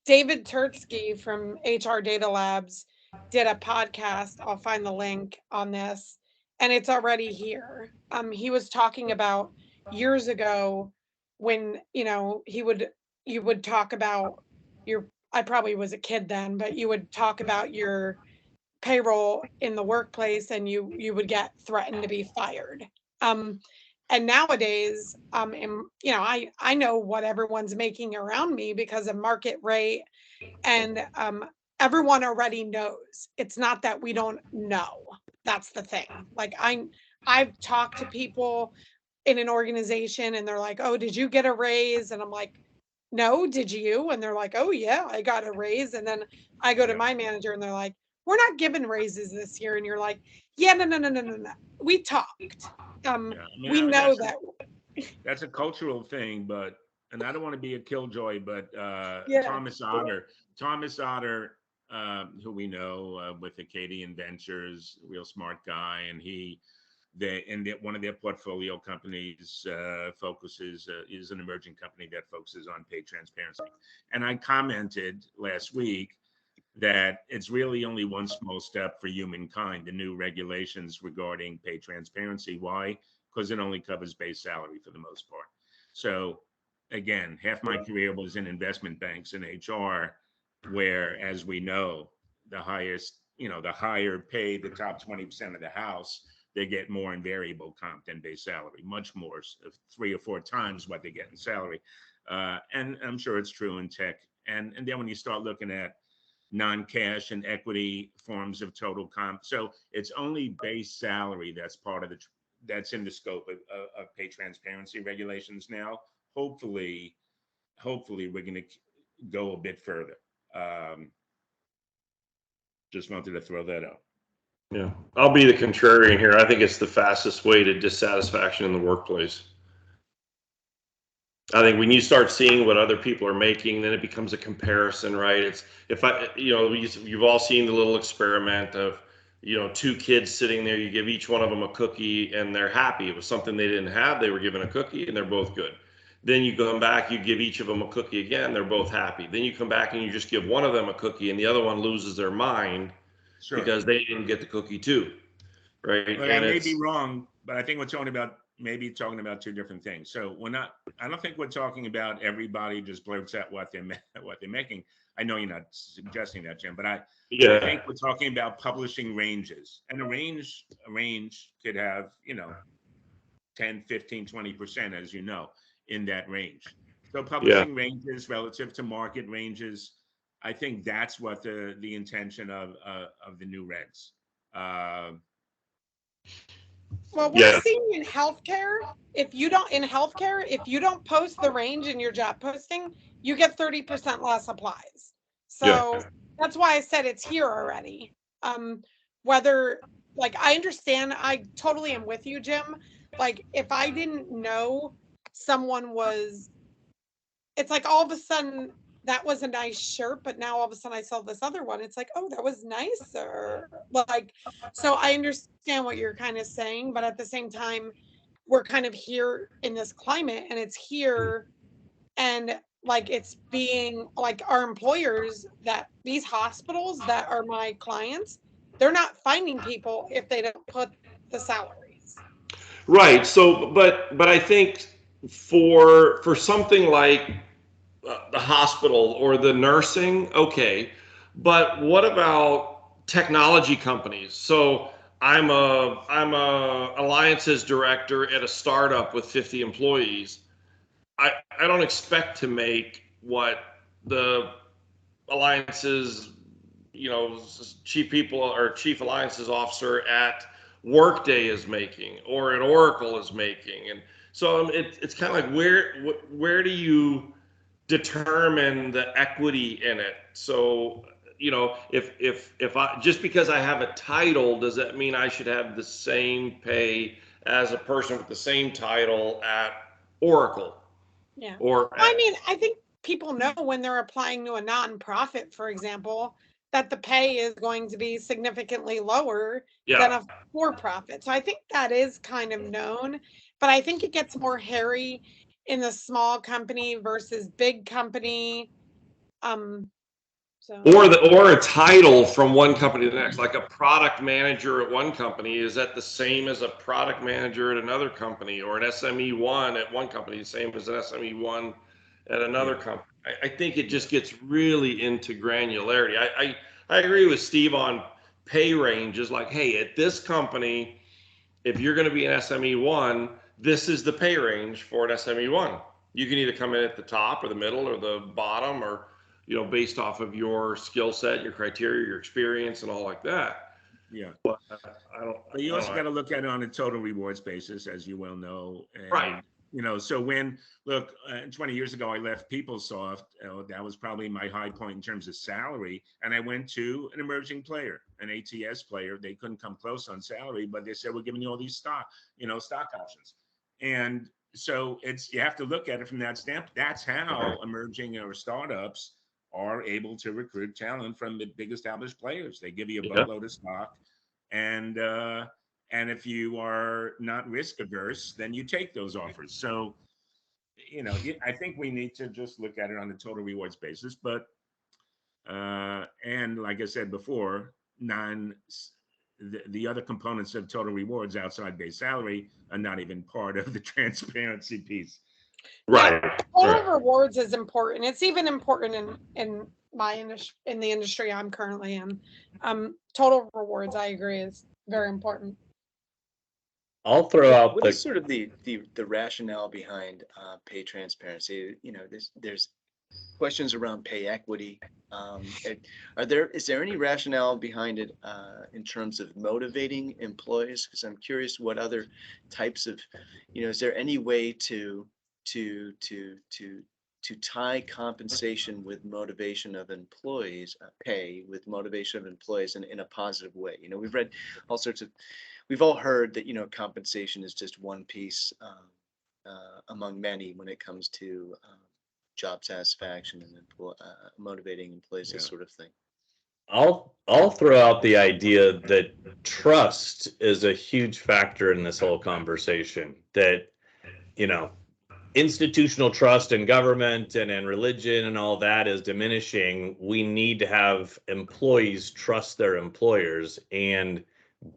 David Turtsky from HR Data Labs did a podcast. I'll find the link on this, and it's already here. He was talking about years ago when, you would talk about your, I probably was a kid then, but you would talk about your payroll in the workplace and you would get threatened to be fired. Um, and nowadays, I know what everyone's making around me because of market rate, and everyone already knows. It's not that we don't know. That's the thing. Like I've talked to people in an organization and they're like, "Oh, did you get a raise?" And I'm like, "No, did you?" And they're like, "Oh yeah, I got a raise." And then I go to Yeah. my manager and they're like, "We're not giving raises this year." And you're like, "Yeah, no, no, no, no, no, no. We talked. Yeah, I mean, We know that's that." a cultural thing, but and I don't want to be a killjoy, but Yeah. Thomas Otter, who we know with Acadian Ventures, real smart guy, and one of their portfolio companies focuses is an emerging company that focuses on pay transparency. And I commented last week that it's really only one small step for humankind, the new regulations regarding pay transparency. Why? Because it only covers base salary for the most part. So again, half my career was in investment banks and HR, where, as we know, the higher paid, the top 20% of the house, they get more in variable comp than base salary, much more, 3 or 4 times what they get in salary. And I'm sure it's true in tech. And then when you start looking at non-cash and equity forms of total comp. So it's only base salary that's part of that's in the scope of pay transparency regulations now. Hopefully, we're going to go a bit further. Just wanted to throw that out. Yeah, I'll be the contrarian here. I think it's the fastest way to dissatisfaction in the workplace. I think when you start seeing what other people are making, then it becomes a comparison, right? It's if I, you've all seen the little experiment of, 2 kids sitting there, you give each one of them a cookie and they're happy. It was something they didn't have. They were given a cookie and they're both good. Then you come back, you give each of them a cookie again, they're both happy. Then you come back and you just give one of them a cookie and the other one loses their mind Sure. because they didn't get the cookie too, right? But I And may it's be wrong, but I think we're talking about two different things. So I don't think we're talking about everybody just blurts out what they're making. I know you're not suggesting that, Jim, but I yeah, think we're talking about publishing ranges. And a range could have, 10, 15, 20%, as you know, in that range. So yeah. publishing ranges relative to market ranges, I think that's what the intention of the new regs. Well, So we're Yeah. seeing in healthcare, if you don't post the range in your job posting, you get 30% less applies. Yeah. So that's why I said it's here already. Whether, like, I understand, I totally am with you, Jim. Like, if I didn't know someone was, it's like all of a sudden that was a nice shirt, but now all of a sudden I saw this other one. It's like, oh, that was nicer. Like, so I understand what you're kind of saying, but at the same time, we're kind of here in this climate and it's here, and like it's being like our employers, that these hospitals that are my clients, they're not finding people if they don't put the salaries. Right. So, but I think for something like the hospital or the nursing, okay. But what about technology companies? So I'm a alliances director at a startup with 50 employees. I don't expect to make what the alliances, chief people or chief alliances officer at Workday is making or at Oracle is making. And so it's kind of like where do you determine the equity in it? So if I just because I have a title, does that mean I should have the same pay as a person with the same title at Oracle? Yeah. Or I mean, I think people know when they're applying to a nonprofit, for example, that the pay is going to be significantly lower than yeah, a for-profit. So I think that is kind of known, but I think it gets more hairy in the small company versus big company. Um, So, or a title from one company to the next, like a product manager at one company, is that the same as a product manager at another company, or an SME1 at one company, the same as an SME1 at another company? I think it just gets really into granularity. I agree with Steve on pay ranges, like, hey, at this company, if you're going to be an SME1, this is the pay range for an SME1. You can either come in at the top or the middle or the bottom, or, you know, based off of your skill set, your criteria, your experience, and all like that. Yeah. But But you also got to look at it on a total rewards basis, as you well know. And, Right. You know, so when, look, 20 years ago, I left PeopleSoft. That was probably my high point in terms of salary. And I went to an emerging player, an ATS player. They couldn't come close on salary, but they said, we're giving you all these stock options. And so you have to look at it from that standpoint. That's how emerging or startups are able to recruit talent from the big established players. They give you a boatload of stock. And if you are not risk averse, then you take those offers. So, you know, I think we need to just look at it on a total rewards basis. But and like I said before, the other components of total rewards outside base salary are not even part of the transparency piece. Right. Total rewards is important. It's even important in the industry I'm currently in. Total rewards, I agree, is very important. I'll throw out What is sort of the rationale behind pay transparency? You know, there's questions around pay equity. Is there any rationale behind it in terms of motivating employees? Because I'm curious what other types of, you know, is there any way to tie compensation with motivation of employees, pay with motivation of employees in a positive way? You know, we've read all sorts of, we've all heard that, you know, compensation is just one piece among many when it comes to job satisfaction and motivating employees, this sort of thing. I'll throw out the idea that trust is a huge factor in this whole conversation. That, you know, institutional trust in government and in religion and all that is diminishing. We need to have employees trust their employers, and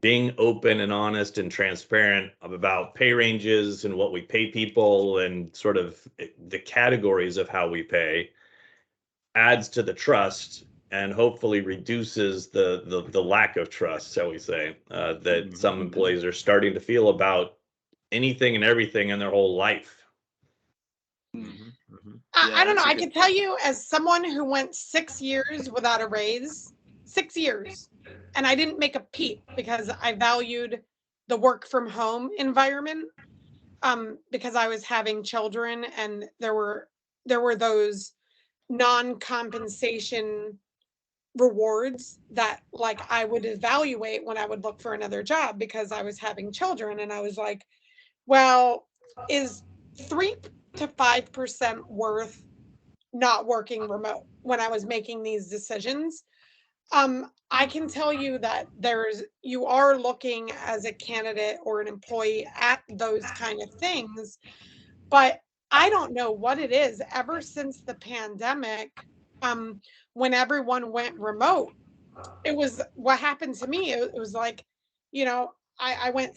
being open and honest and transparent about pay ranges and what we pay people and sort of the categories of how we pay adds to the trust and hopefully reduces the lack of trust, shall we say, that some employees are starting to feel about anything and everything in their whole life. I don't know. I can tell you, as someone who went 6 years without a raise, 6 years, and I didn't make a peep because I valued the work from home environment, because I was having children, and there were those non-compensation rewards that, like, I would evaluate when I would look for another job because I was having children, and I was like, well, is 3 to 5% worth not working remote when I was making these decisions? I can tell you that you are looking as a candidate or an employee at those kind of things, but I don't know what it is. Ever since the pandemic, when everyone went remote, it was what happened to me. It was like, you know, I went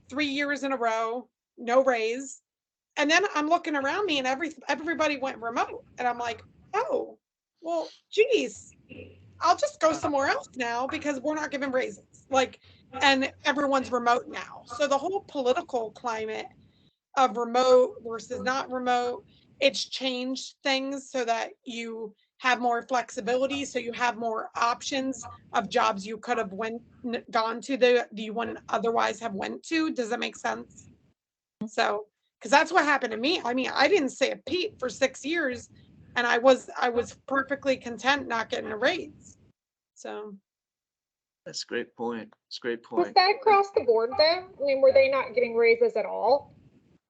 3 years in a row, no raise. And then I'm looking around me and everybody went remote. And I'm like, oh, well, geez, I'll just go somewhere else now because we're not giving raises. Like, and everyone's remote now. So the whole political climate of remote versus not remote, it's changed things so that you have more flexibility. So you have more options of jobs you could have gone to that you wouldn't otherwise have went to. Does that make sense? So, because that's what happened to me. I mean, I didn't say a peep for 6 years, and I was perfectly content not getting a raise. So that's a great point. It's a great point. Was that across the board though? I mean, were they not getting raises at all?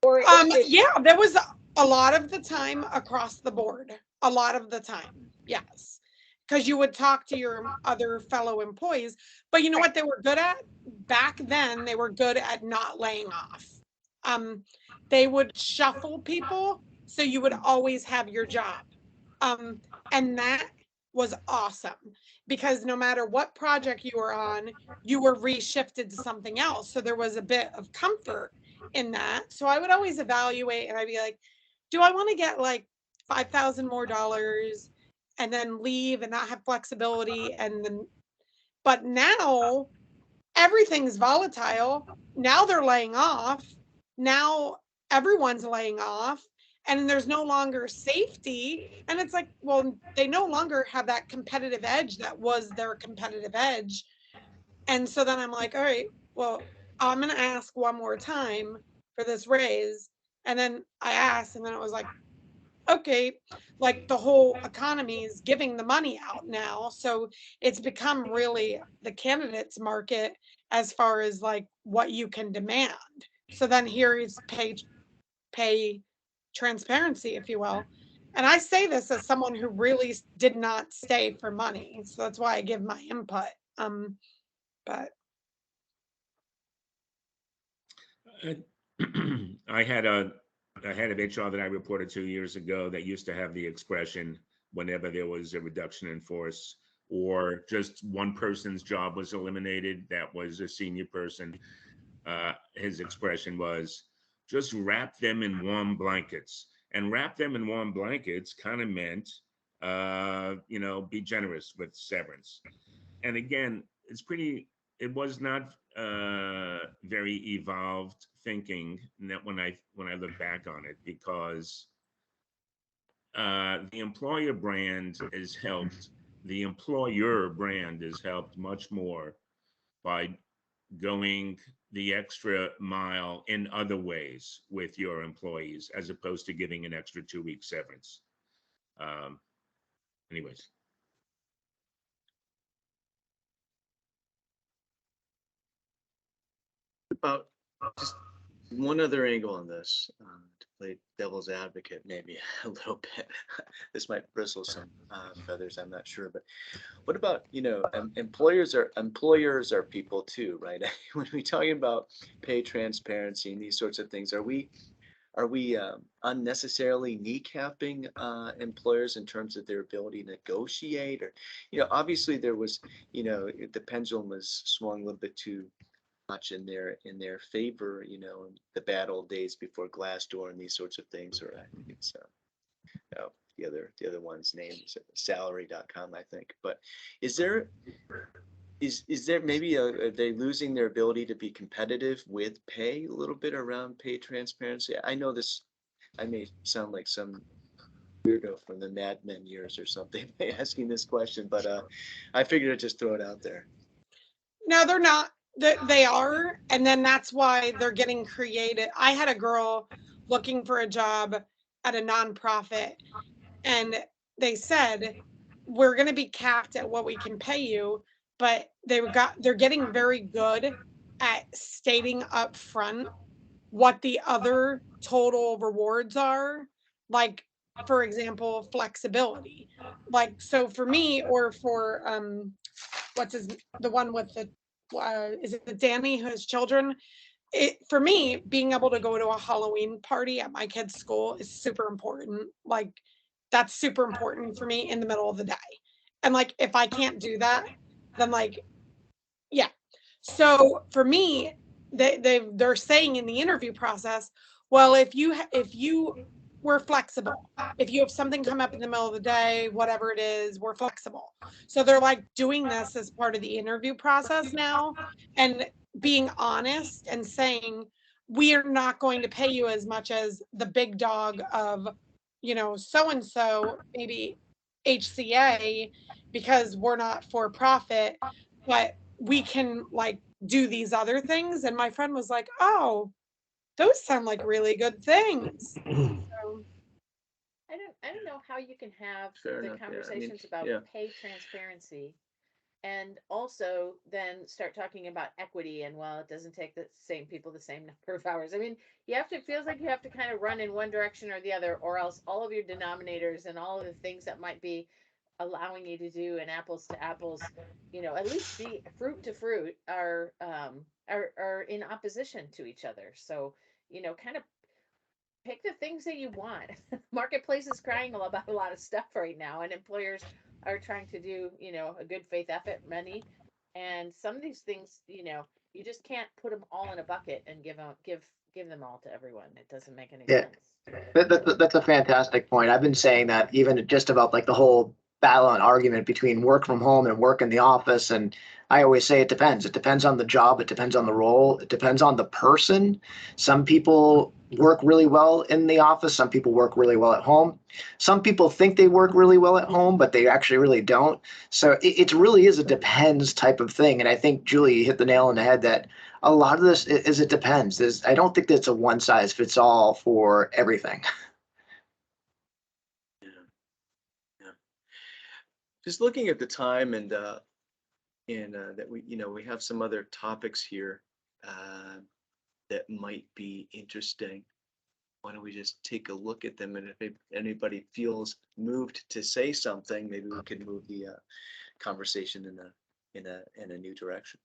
Or yeah, there was a lot of the time across the board. A lot of the time, yes. Because you would talk to your other fellow employees, but you know what they were good at? Back then, they were good at not laying off. They would shuffle people so you would always have your job. And that was awesome, because no matter what project you were on, you were reshifted to something else. So there was a bit of comfort in that. So I would always evaluate and I'd be like, do I want to get like 5,000 more dollars and then leave and not have flexibility? And then, but now everything's volatile. Now they're laying off. Now everyone's laying off and there's no longer safety. And it's like, well, they no longer have that competitive edge that was their competitive edge. And so then I'm like, all right, well, I'm going to ask one more time for this raise. And then I asked, and then it was like, okay, like the whole economy is giving the money out now. So it's become really the candidates market as far as like what you can demand. So then here is pay transparency, if you will. And I say this as someone who really did not stay for money. So that's why I give my input. But I had a head of HR that I reported 2 years ago that used to have the expression whenever there was a reduction in force or just one person's job was eliminated, that was a senior person. His expression was just wrap them in warm blankets. And wrap them in warm blankets kind of meant, be generous with severance. And again, it was not very evolved thinking that when I look back on it, because the employer brand is helped, the employer brand is helped much more by going the extra mile in other ways with your employees, as opposed to giving an extra 2 week severance. Um, anyways. About just one other angle on this, to play devil's advocate, maybe a little bit. This might bristle some feathers, I'm not sure, but what about, employers are people too, right? When we talking about pay transparency and these sorts of things, are we unnecessarily kneecapping employers in terms of their ability to negotiate? Or, obviously there was, the pendulum was swung a little bit too much in their favor, in the bad old days before Glassdoor and these sorts of things. Or I think it's the other one's name is salary.com, I think. But is there maybe are they losing their ability to be competitive with pay a little bit around pay transparency? I know this, I may sound like some weirdo from the Mad Men years or something by asking this question, but I figured I'd just throw it out there. no, they're not. They are. And then that's why they're getting creative. I had a girl looking for a job at a nonprofit, and they said, we're going to be capped at what we can pay you. But they're getting very good at stating up front what the other total rewards are. Like, for example, flexibility. Like, so for me, or for the one with the is it Danny who has children? For me, being able to go to a Halloween party at my kid's school is super important. Like, that's super important for me in the middle of the day. And like, if I can't do that, then like, yeah. So for me, they're saying in the interview process, well, if you we're flexible. If you have something come up in the middle of the day, whatever it is, we're flexible. So they're like doing this as part of the interview process now, and being honest and saying, we are not going to pay you as much as the big dog of, so and so, maybe HCA, because we're not for profit, but we can like do these other things. And my friend was like, oh, those sound like really good things. So, I don't know how you can have Fair the enough. Yeah. conversations about yeah. pay transparency and also then start talking about equity and, well, it doesn't take the same people the same number of hours. I mean, it feels like you have to kind of run in one direction or the other, or else all of your denominators and all of the things that might be allowing you to do an apples to apples, at least be fruit to fruit, are in opposition to each other. So, kind of pick the things that you want. Marketplace is crying about a lot of stuff right now, and employers are trying to do, a good faith effort, many. And some of these things, you just can't put them all in a bucket and give them all to everyone. It doesn't make any Yeah. sense. That's a fantastic point. I've been saying that even just about like the whole battle and argument between work from home and work in the office. And I always say it depends. It depends on the job. It depends on the role. It depends on the person. Some people work really well in the office. Some people work really well at home. Some people think they work really well at home, but they actually really don't. So it really is a depends type of thing. And I think Julie hit the nail on the head that a lot of this is it depends. I don't think that's a one size fits all for everything. Yeah. Just looking at the time and that we have some other topics here that might be interesting. Why don't we just take a look at them, and if anybody feels moved to say something, maybe we can move the conversation in a new direction.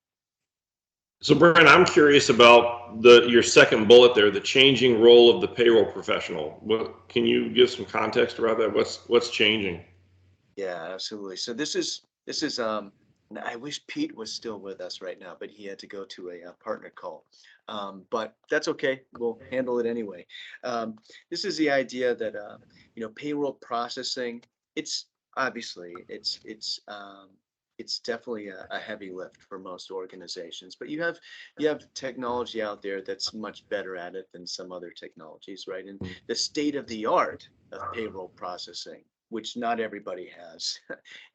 So, Brent, I'm curious about your second bullet there, the changing role of the payroll professional. What can you give some context around that? What's changing? Yeah, absolutely. So this is and I wish Pete was still with us right now, but he had to go to a partner call. But that's okay. We'll handle it anyway. This is the idea that payroll processing. It's obviously it's definitely a heavy lift for most organizations, but you have technology out there that's much better at it than some other technologies, right? And the state of the art of payroll processing, which not everybody has.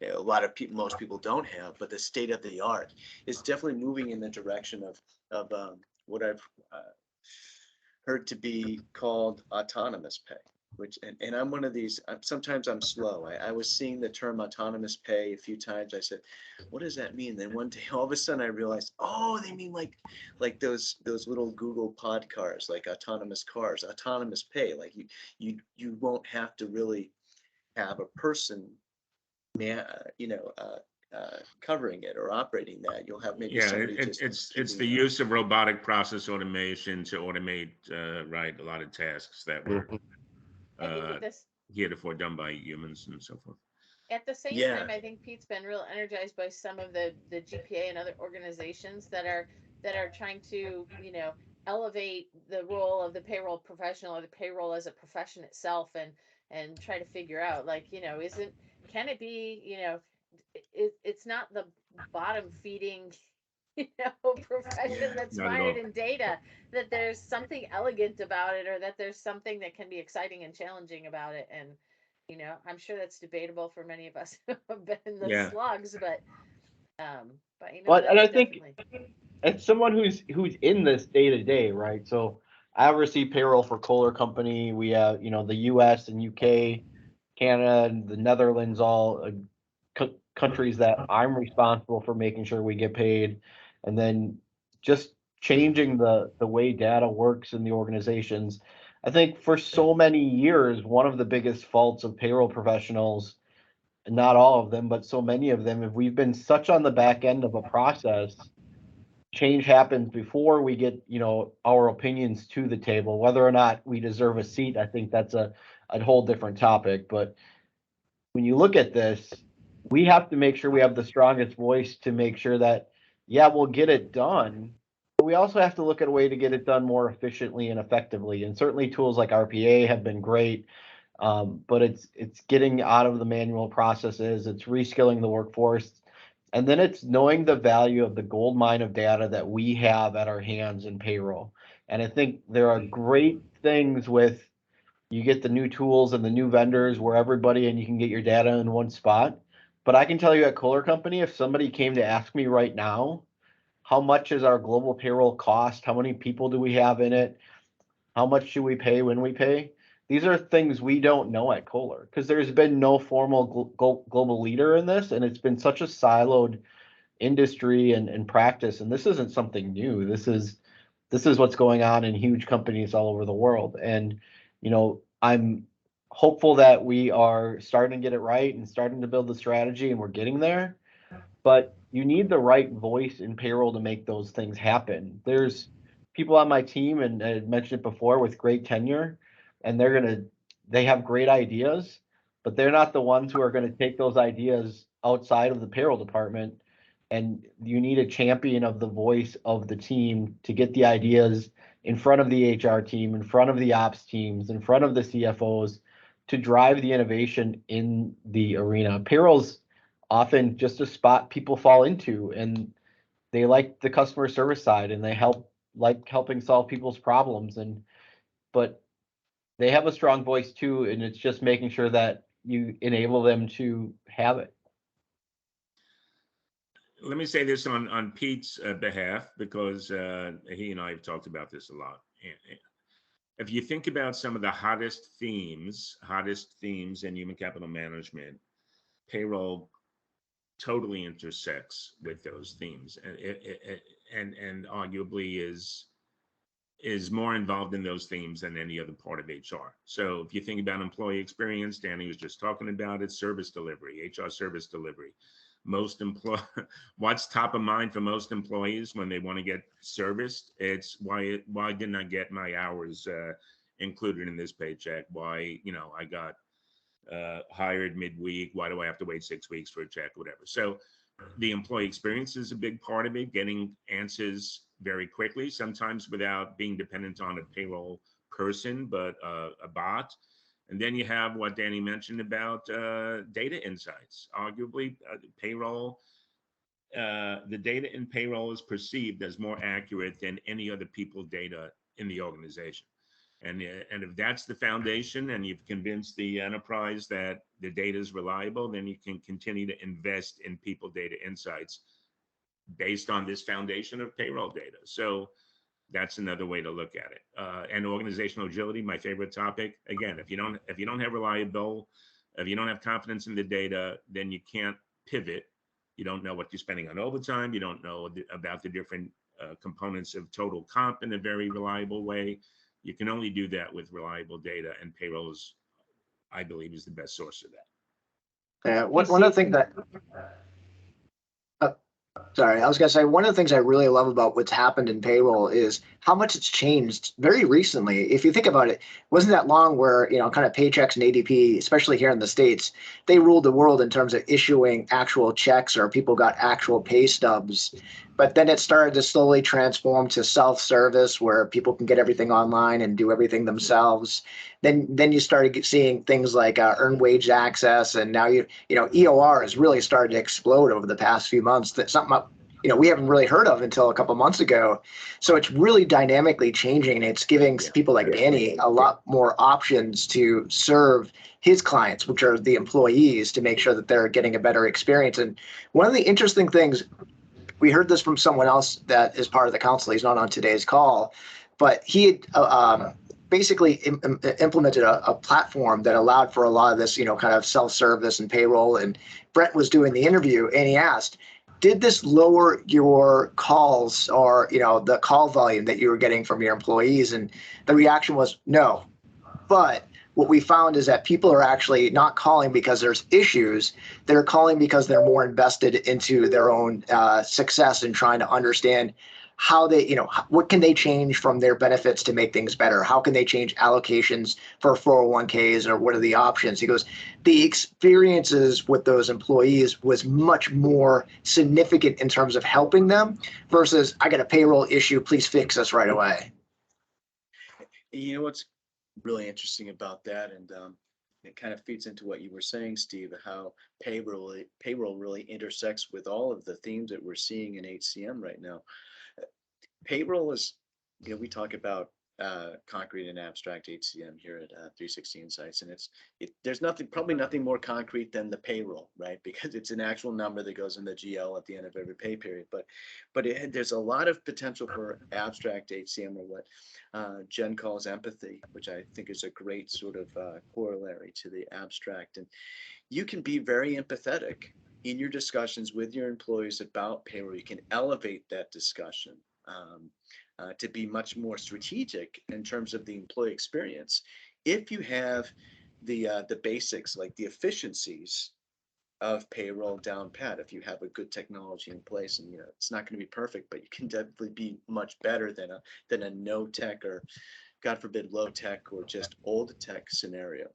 A lot of people, most people don't have, but the state of the art is definitely moving in the direction of what I've heard to be called autonomous pay. Which and I'm one of these. Sometimes I'm slow. I was seeing the term autonomous pay a few times. I said, "What does that mean?" Then one day, all of a sudden, I realized, oh, they mean like those little Google pod cars, like autonomous cars, autonomous pay. Like you won't have to really have a person, covering it or operating that. You'll have maybe Yeah, somebody just it's the keeping use of robotic process automation to automate right, a lot of tasks that were I think uh, at this heretofore done by humans and so forth. at the same Yeah, time, I think Pete's been real energized by some of the GPA and other organizations that are trying to, elevate the role of the payroll professional or the payroll as a profession itself, and try to figure out, like, isn't can it be, it's not the bottom feeding, profession yeah, that's Not at mired all. in data, that there's something elegant about it, or that there's something that can be exciting and challenging about it. And I'm sure that's debatable for many of us who have been in the Yeah. slugs, but But and that's I think definitely. as someone who's in this day to day, right? So I oversee payroll for Kohler Company. We have, the U.S. and U.K., Canada, and the Netherlands, all countries that I'm responsible for making sure we get paid, and then just changing the way data works in the organizations. I think for so many years, one of the biggest faults of payroll professionals, not all of them, but so many of them, if we've been such on the back end of a process, change happens before we get, our opinions to the table. Whether or not we deserve a seat, I think that's a whole different topic. But when you look at this, we have to make sure we have the strongest voice to make sure that, yeah, we'll get it done. But we also have to look at a way to get it done more efficiently and effectively. And certainly tools like RPA have been great. But it's getting out of the manual processes, it's reskilling the workforce, and then it's knowing the value of the gold mine of data that we have at our hands in payroll. And I think there are great things with, you get the new tools and the new vendors where everybody, and you can get your data in one spot. But I can tell you at Kohler Company, if somebody came to ask me right now, how much is our global payroll cost? How many people do we have in it? How much should we pay when we pay? These are things we don't know at Kohler because there's been no formal global leader in this, and it's been such a siloed industry and practice. And this isn't something new. This is what's going on in huge companies all over the world. And I'm hopeful that we are starting to get it right and starting to build the strategy, and we're getting there. But you need the right voice in payroll to make those things happen. There's people on my team, and I had mentioned it before, with great tenure, and they have great ideas, but they're not the ones who are going to take those ideas outside of the payroll department. And you need a champion of the voice of the team to get the ideas in front of the HR team, in front of the ops teams, in front of the CFOs to drive the innovation in the arena. Payroll's often just a spot people fall into, and they like the customer service side and they like helping solve people's problems. But they have a strong voice too, and it's just making sure that you enable them to have it. Let me say this on Pete's behalf, because he and I have talked about this a lot. If you think about some of the hottest themes in human capital management, payroll totally intersects with those themes, and arguably is more involved in those themes than any other part of HR. So if you think about employee experience, Danny was just talking about it, service delivery, HR service delivery. What's top of mind for most employees when they want to get serviced? It's why didn't I get my hours included in this paycheck? Why, I got hired midweek. Why do I have to wait 6 weeks for a check, whatever? So the employee experience is a big part of it, getting answers very quickly, sometimes without being dependent on a payroll person, but a bot. And then you have what Danny mentioned about data insights. Arguably, the data in payroll is perceived as more accurate than any other people data in the organization. And if that's the foundation and you've convinced the enterprise that the data is reliable, then you can continue to invest in people data insights based on this foundation of payroll data. So that's another way to look at it. And organizational agility, my favorite topic. Again, if you don't have reliable, if you don't have confidence in the data, then you can't pivot. You don't know what you're spending on overtime. You don't know about the different components of total comp in a very reliable way. You can only do that with reliable data, and payroll is, I believe, is the best source of that. Yeah, one of the things that sorry, I was going to say, one of the things I really love about what's happened in payroll is how much it's changed very recently. If you think about it, wasn't that long where, kind of Paychex and ADP, especially here in the States, they ruled the world in terms of issuing actual checks, or people got actual pay stubs. But then it started to slowly transform to self-service, where people can get everything online and do everything themselves. Then you started seeing things like earned wage access, and now EOR has really started to explode over the past few months. That's something we haven't really heard of until a couple months ago. So it's really dynamically changing, and it's giving people like Danny a lot more options to serve his clients, which are the employees, to make sure that they're getting a better experience. And one of the interesting things, we heard this from someone else that is part of the council. He's not on today's call, but he had basically implemented a platform that allowed for a lot of this, kind of self-service and payroll. And Brent was doing the interview, and he asked, did this lower your calls, or, the call volume that you were getting from your employees? And the reaction was no. But what we found is that people are actually not calling because there's issues. They're calling because they're more invested into their own success and trying to understand how they, what can they change from their benefits to make things better? How can they change allocations for 401ks, or what are the options? He goes, the experiences with those employees was much more significant in terms of helping them versus, I got a payroll issue, please fix this right away. You know what's really interesting about that, and it kind of feeds into what you were saying, Steve, how payroll really intersects with all of the themes that we're seeing in HCM right now. Payroll is, we talk about concrete and abstract HCM here at 3Sixty Insights, and there's probably nothing more concrete than the payroll, right? Because it's an actual number that goes in the GL at the end of every pay period. But there's a lot of potential for abstract HCM, or what Jen calls empathy, which I think is a great sort of corollary to the abstract. And you can be very empathetic in your discussions with your employees about payroll. You can elevate that discussion to be much more strategic in terms of the employee experience. If you have the basics, like the efficiencies of payroll down pat, if you have a good technology in place, and it's not going to be perfect, but you can definitely be much better than a no tech or God forbid, low tech or just old tech scenario.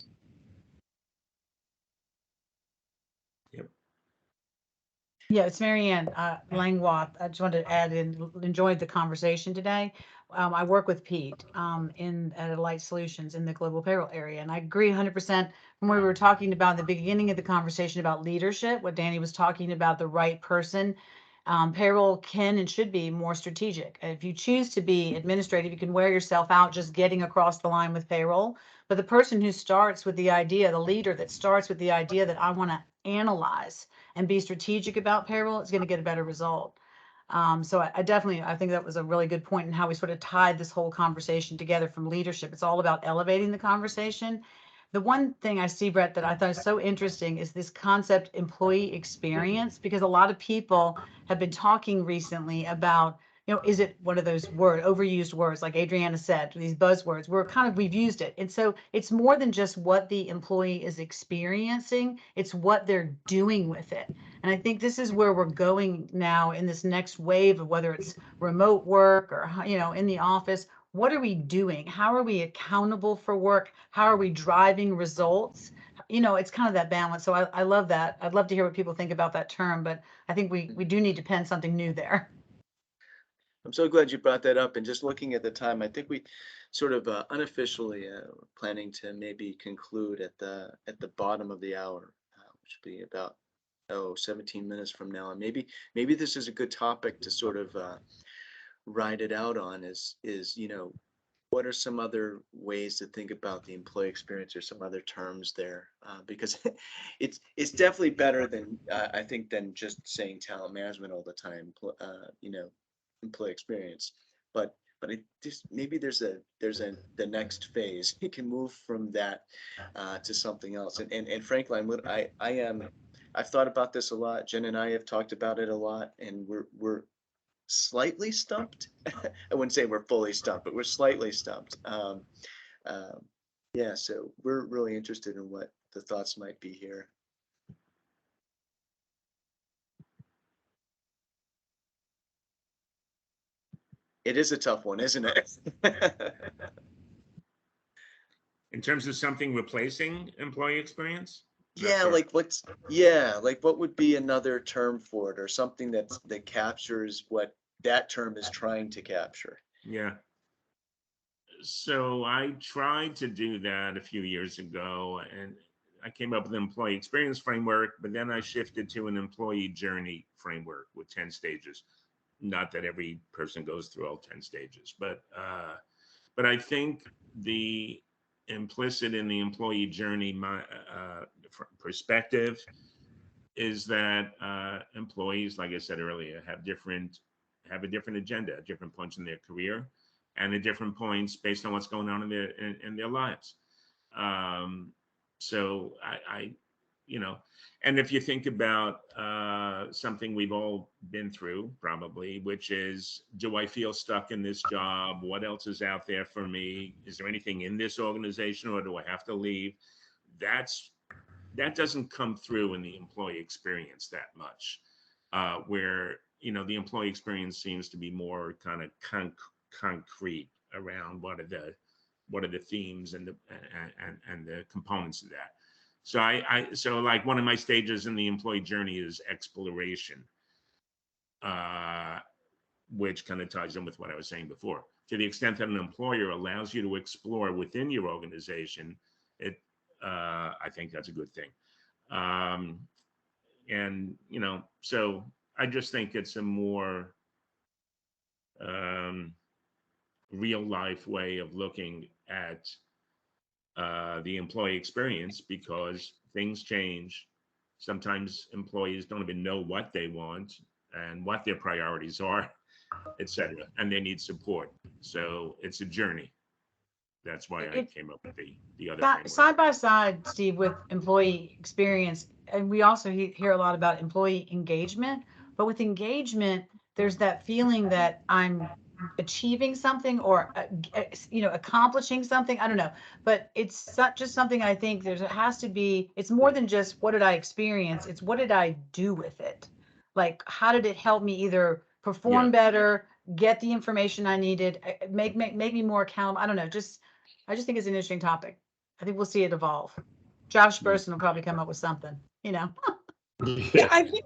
Yeah, it's Mary Ann Langlois. I just wanted to add in, enjoyed the conversation today. I work with Pete at Alight Solutions in the global payroll area, and I agree 100% from what we were talking about in the beginning of the conversation about leadership, what Danny was talking about, the right person. Payroll can and should be more strategic. If you choose to be administrative, you can wear yourself out just getting across the line with payroll. But the person who starts with the idea, the leader that starts with the idea that I want to analyze and be strategic about payroll, is going to get a better result. So I definitely, I think that was a really good point in how we sort of tied this whole conversation together from leadership. It's all about elevating the conversation. The one thing I see, Brett, that I thought is so interesting is this concept employee experience, because a lot of people have been talking recently about, is it one of those overused words, like Adriana said, these buzzwords, we've used it. And so it's more than just what the employee is experiencing, it's what they're doing with it. And I think this is where we're going now in this next wave of whether it's remote work or, in the office. What are we doing? How are we accountable for work? How are we driving results? It's kind of that balance. So I love that. I'd love to hear what people think about that term, but I think we do need to pen something new there. I'm so glad you brought that up. And just looking at the time, I think we sort of unofficially planning to maybe conclude at the bottom of the hour, which will be about 17 minutes from now. And maybe this is a good topic to sort of ride it out on. Is what are some other ways to think about the employee experience, or some other terms there? Because it's definitely better than I think than just saying talent management all the time. Employee experience, but it just, maybe there's the next phase. It can move from that to something else. And frankly, I've thought about this a lot. Jen and I have talked about it a lot, and we're slightly stumped. I wouldn't say we're fully stumped, but we're slightly stumped. Yeah, so we're really interested in what the thoughts might be here. It is a tough one, isn't it? In terms of something replacing employee experience? Yeah, like what would be another term for it, or something that captures what that term is trying to capture? Yeah. So I tried to do that a few years ago, and I came up with an employee experience framework, but then I shifted to an employee journey framework with 10 stages. Not that every person goes through all 10 stages, but I think the implicit in the employee journey perspective is that employees, like I said earlier, have a different agenda at different points in their career, and at different points based on what's going on in their lives. So I and if you think about something we've all been through probably, which is, do I feel stuck in this job? What else is out there for me? Is there anything in this organization, or do I have to leave? That doesn't come through in the employee experience that much, where the employee experience seems to be more kind of concrete around what are the themes and the components of that. So like one of my stages in the employee journey is exploration, which kind of ties in with what I was saying before. To the extent that an employer allows you to explore within your organization, I think that's a good thing. And so I just think it's a more real life way of looking at the employee experience, because things change. Sometimes employees don't even know what they want and what their priorities are, etc., and they need support. So it's a journey. That's why I came up with the other framework. Side by side, Steve, with employee experience, and we also hear a lot about employee engagement, but with engagement, there's that feeling that I'm achieving something, or accomplishing something. I don't know, but it's just something I think it's more than just what did I experience, it's what did I do with it. Like, how did it help me either perform better, get the information I needed, make me more accountable. I don't know, I just think it's an interesting topic. I think we'll see it evolve. Josh Burson will probably come up with something, you know. Yeah, I think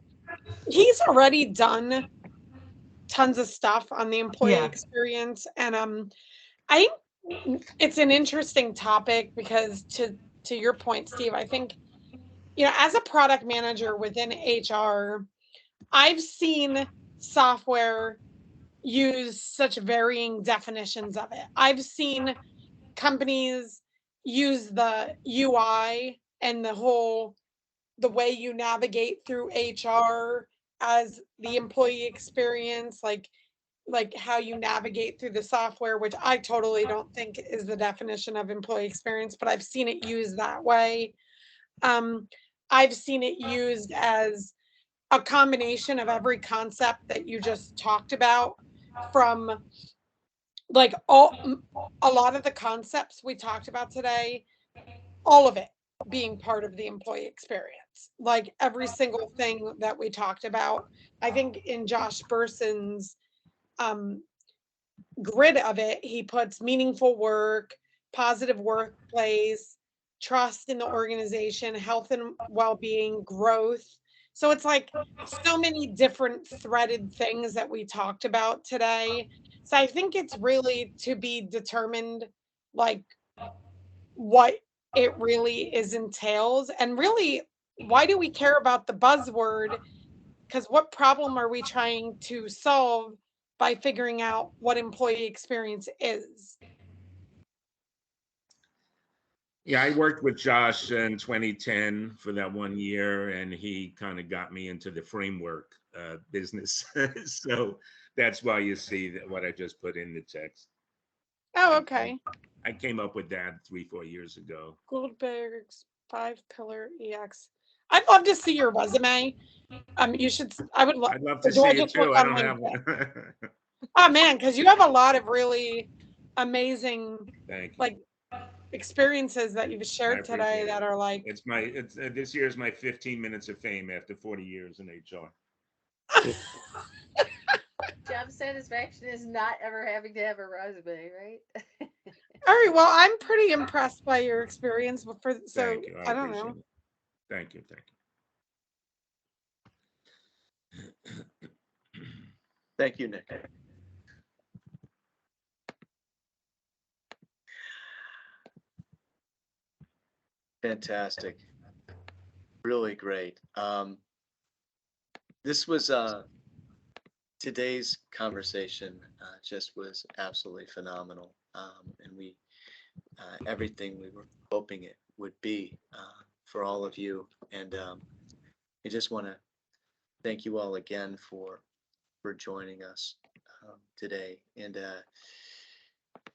he's already done tons of stuff on the employee Yeah. experience, and I think it's an interesting topic because to your point, Steve, I think, you know, as a product manager within HR, I've seen software use such varying definitions of it. I've seen companies use the UI and the way you navigate through HR as the employee experience, like how you navigate through the software, which I totally don't think is the definition of employee experience, but I've seen it used that way. I've seen it used as a combination of every concept that you just talked about, from like a lot of the concepts we talked about today, all of it being part of the employee experience, like every single thing that we talked about. I think in Josh Burson's grid of it, he puts meaningful work, positive workplace, trust in the organization, health and well-being, growth. So it's like so many different threaded things that we talked about today. So I think it's really to be determined, like what it really is entails, and really, why do we care about the buzzword? Because what problem are we trying to solve by figuring out what employee experience is? Yeah, I worked with Josh in 2010 for that 1 year, and he kind of got me into the framework business. So that's why you see that what I just put in the text. Oh, okay. I came up with that 3-4 years ago. Goldberg's 5-pillar EX. I'd love to see your resume. You should. I'd love to see it too. I don't have one. Oh man, because you have a lot of really amazing, Thank you. like, experiences that you've shared today that are like. It's this year is my 15 minutes of fame after 40 years in HR. Job satisfaction is not ever having to have a resume, right? All right. Well, I'm pretty impressed by your experience. Thank you. I don't know. It. Thank you. Thank you, Nick. Fantastic. Really great. This was today's conversation just was absolutely phenomenal. And we everything we were hoping it would be for all of you. And I just want to thank you all again for joining us today. And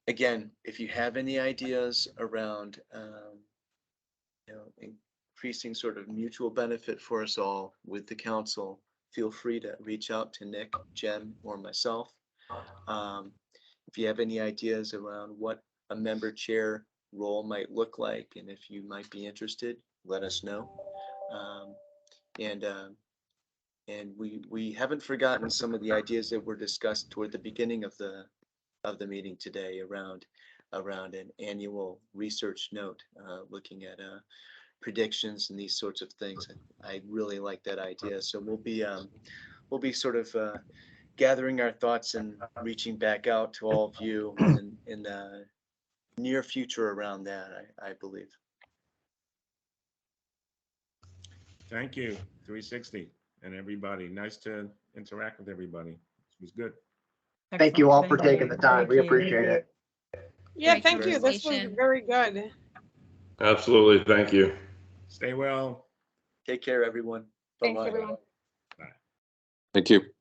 again, if you have any ideas around increasing sort of mutual benefit for us all with the council, feel free to reach out to Nick, Jen, or myself. If you have any ideas around what a member chair role might look like, and if you might be interested, let us know. And we haven't forgotten some of the ideas that were discussed toward the beginning of the meeting today around an annual research note, looking at predictions and these sorts of things. I really like that idea. So we'll be sort of gathering our thoughts and reaching back out to all of you in the near future around that, I believe. Thank you, 360 and everybody. Nice to interact with everybody. It was good. Thank you all for taking the time. We appreciate it. Yeah, thank you. This was very good. Absolutely. Thank you. Stay well. Take care, everyone. Bye-bye. Thanks, everyone. Bye. Thank you.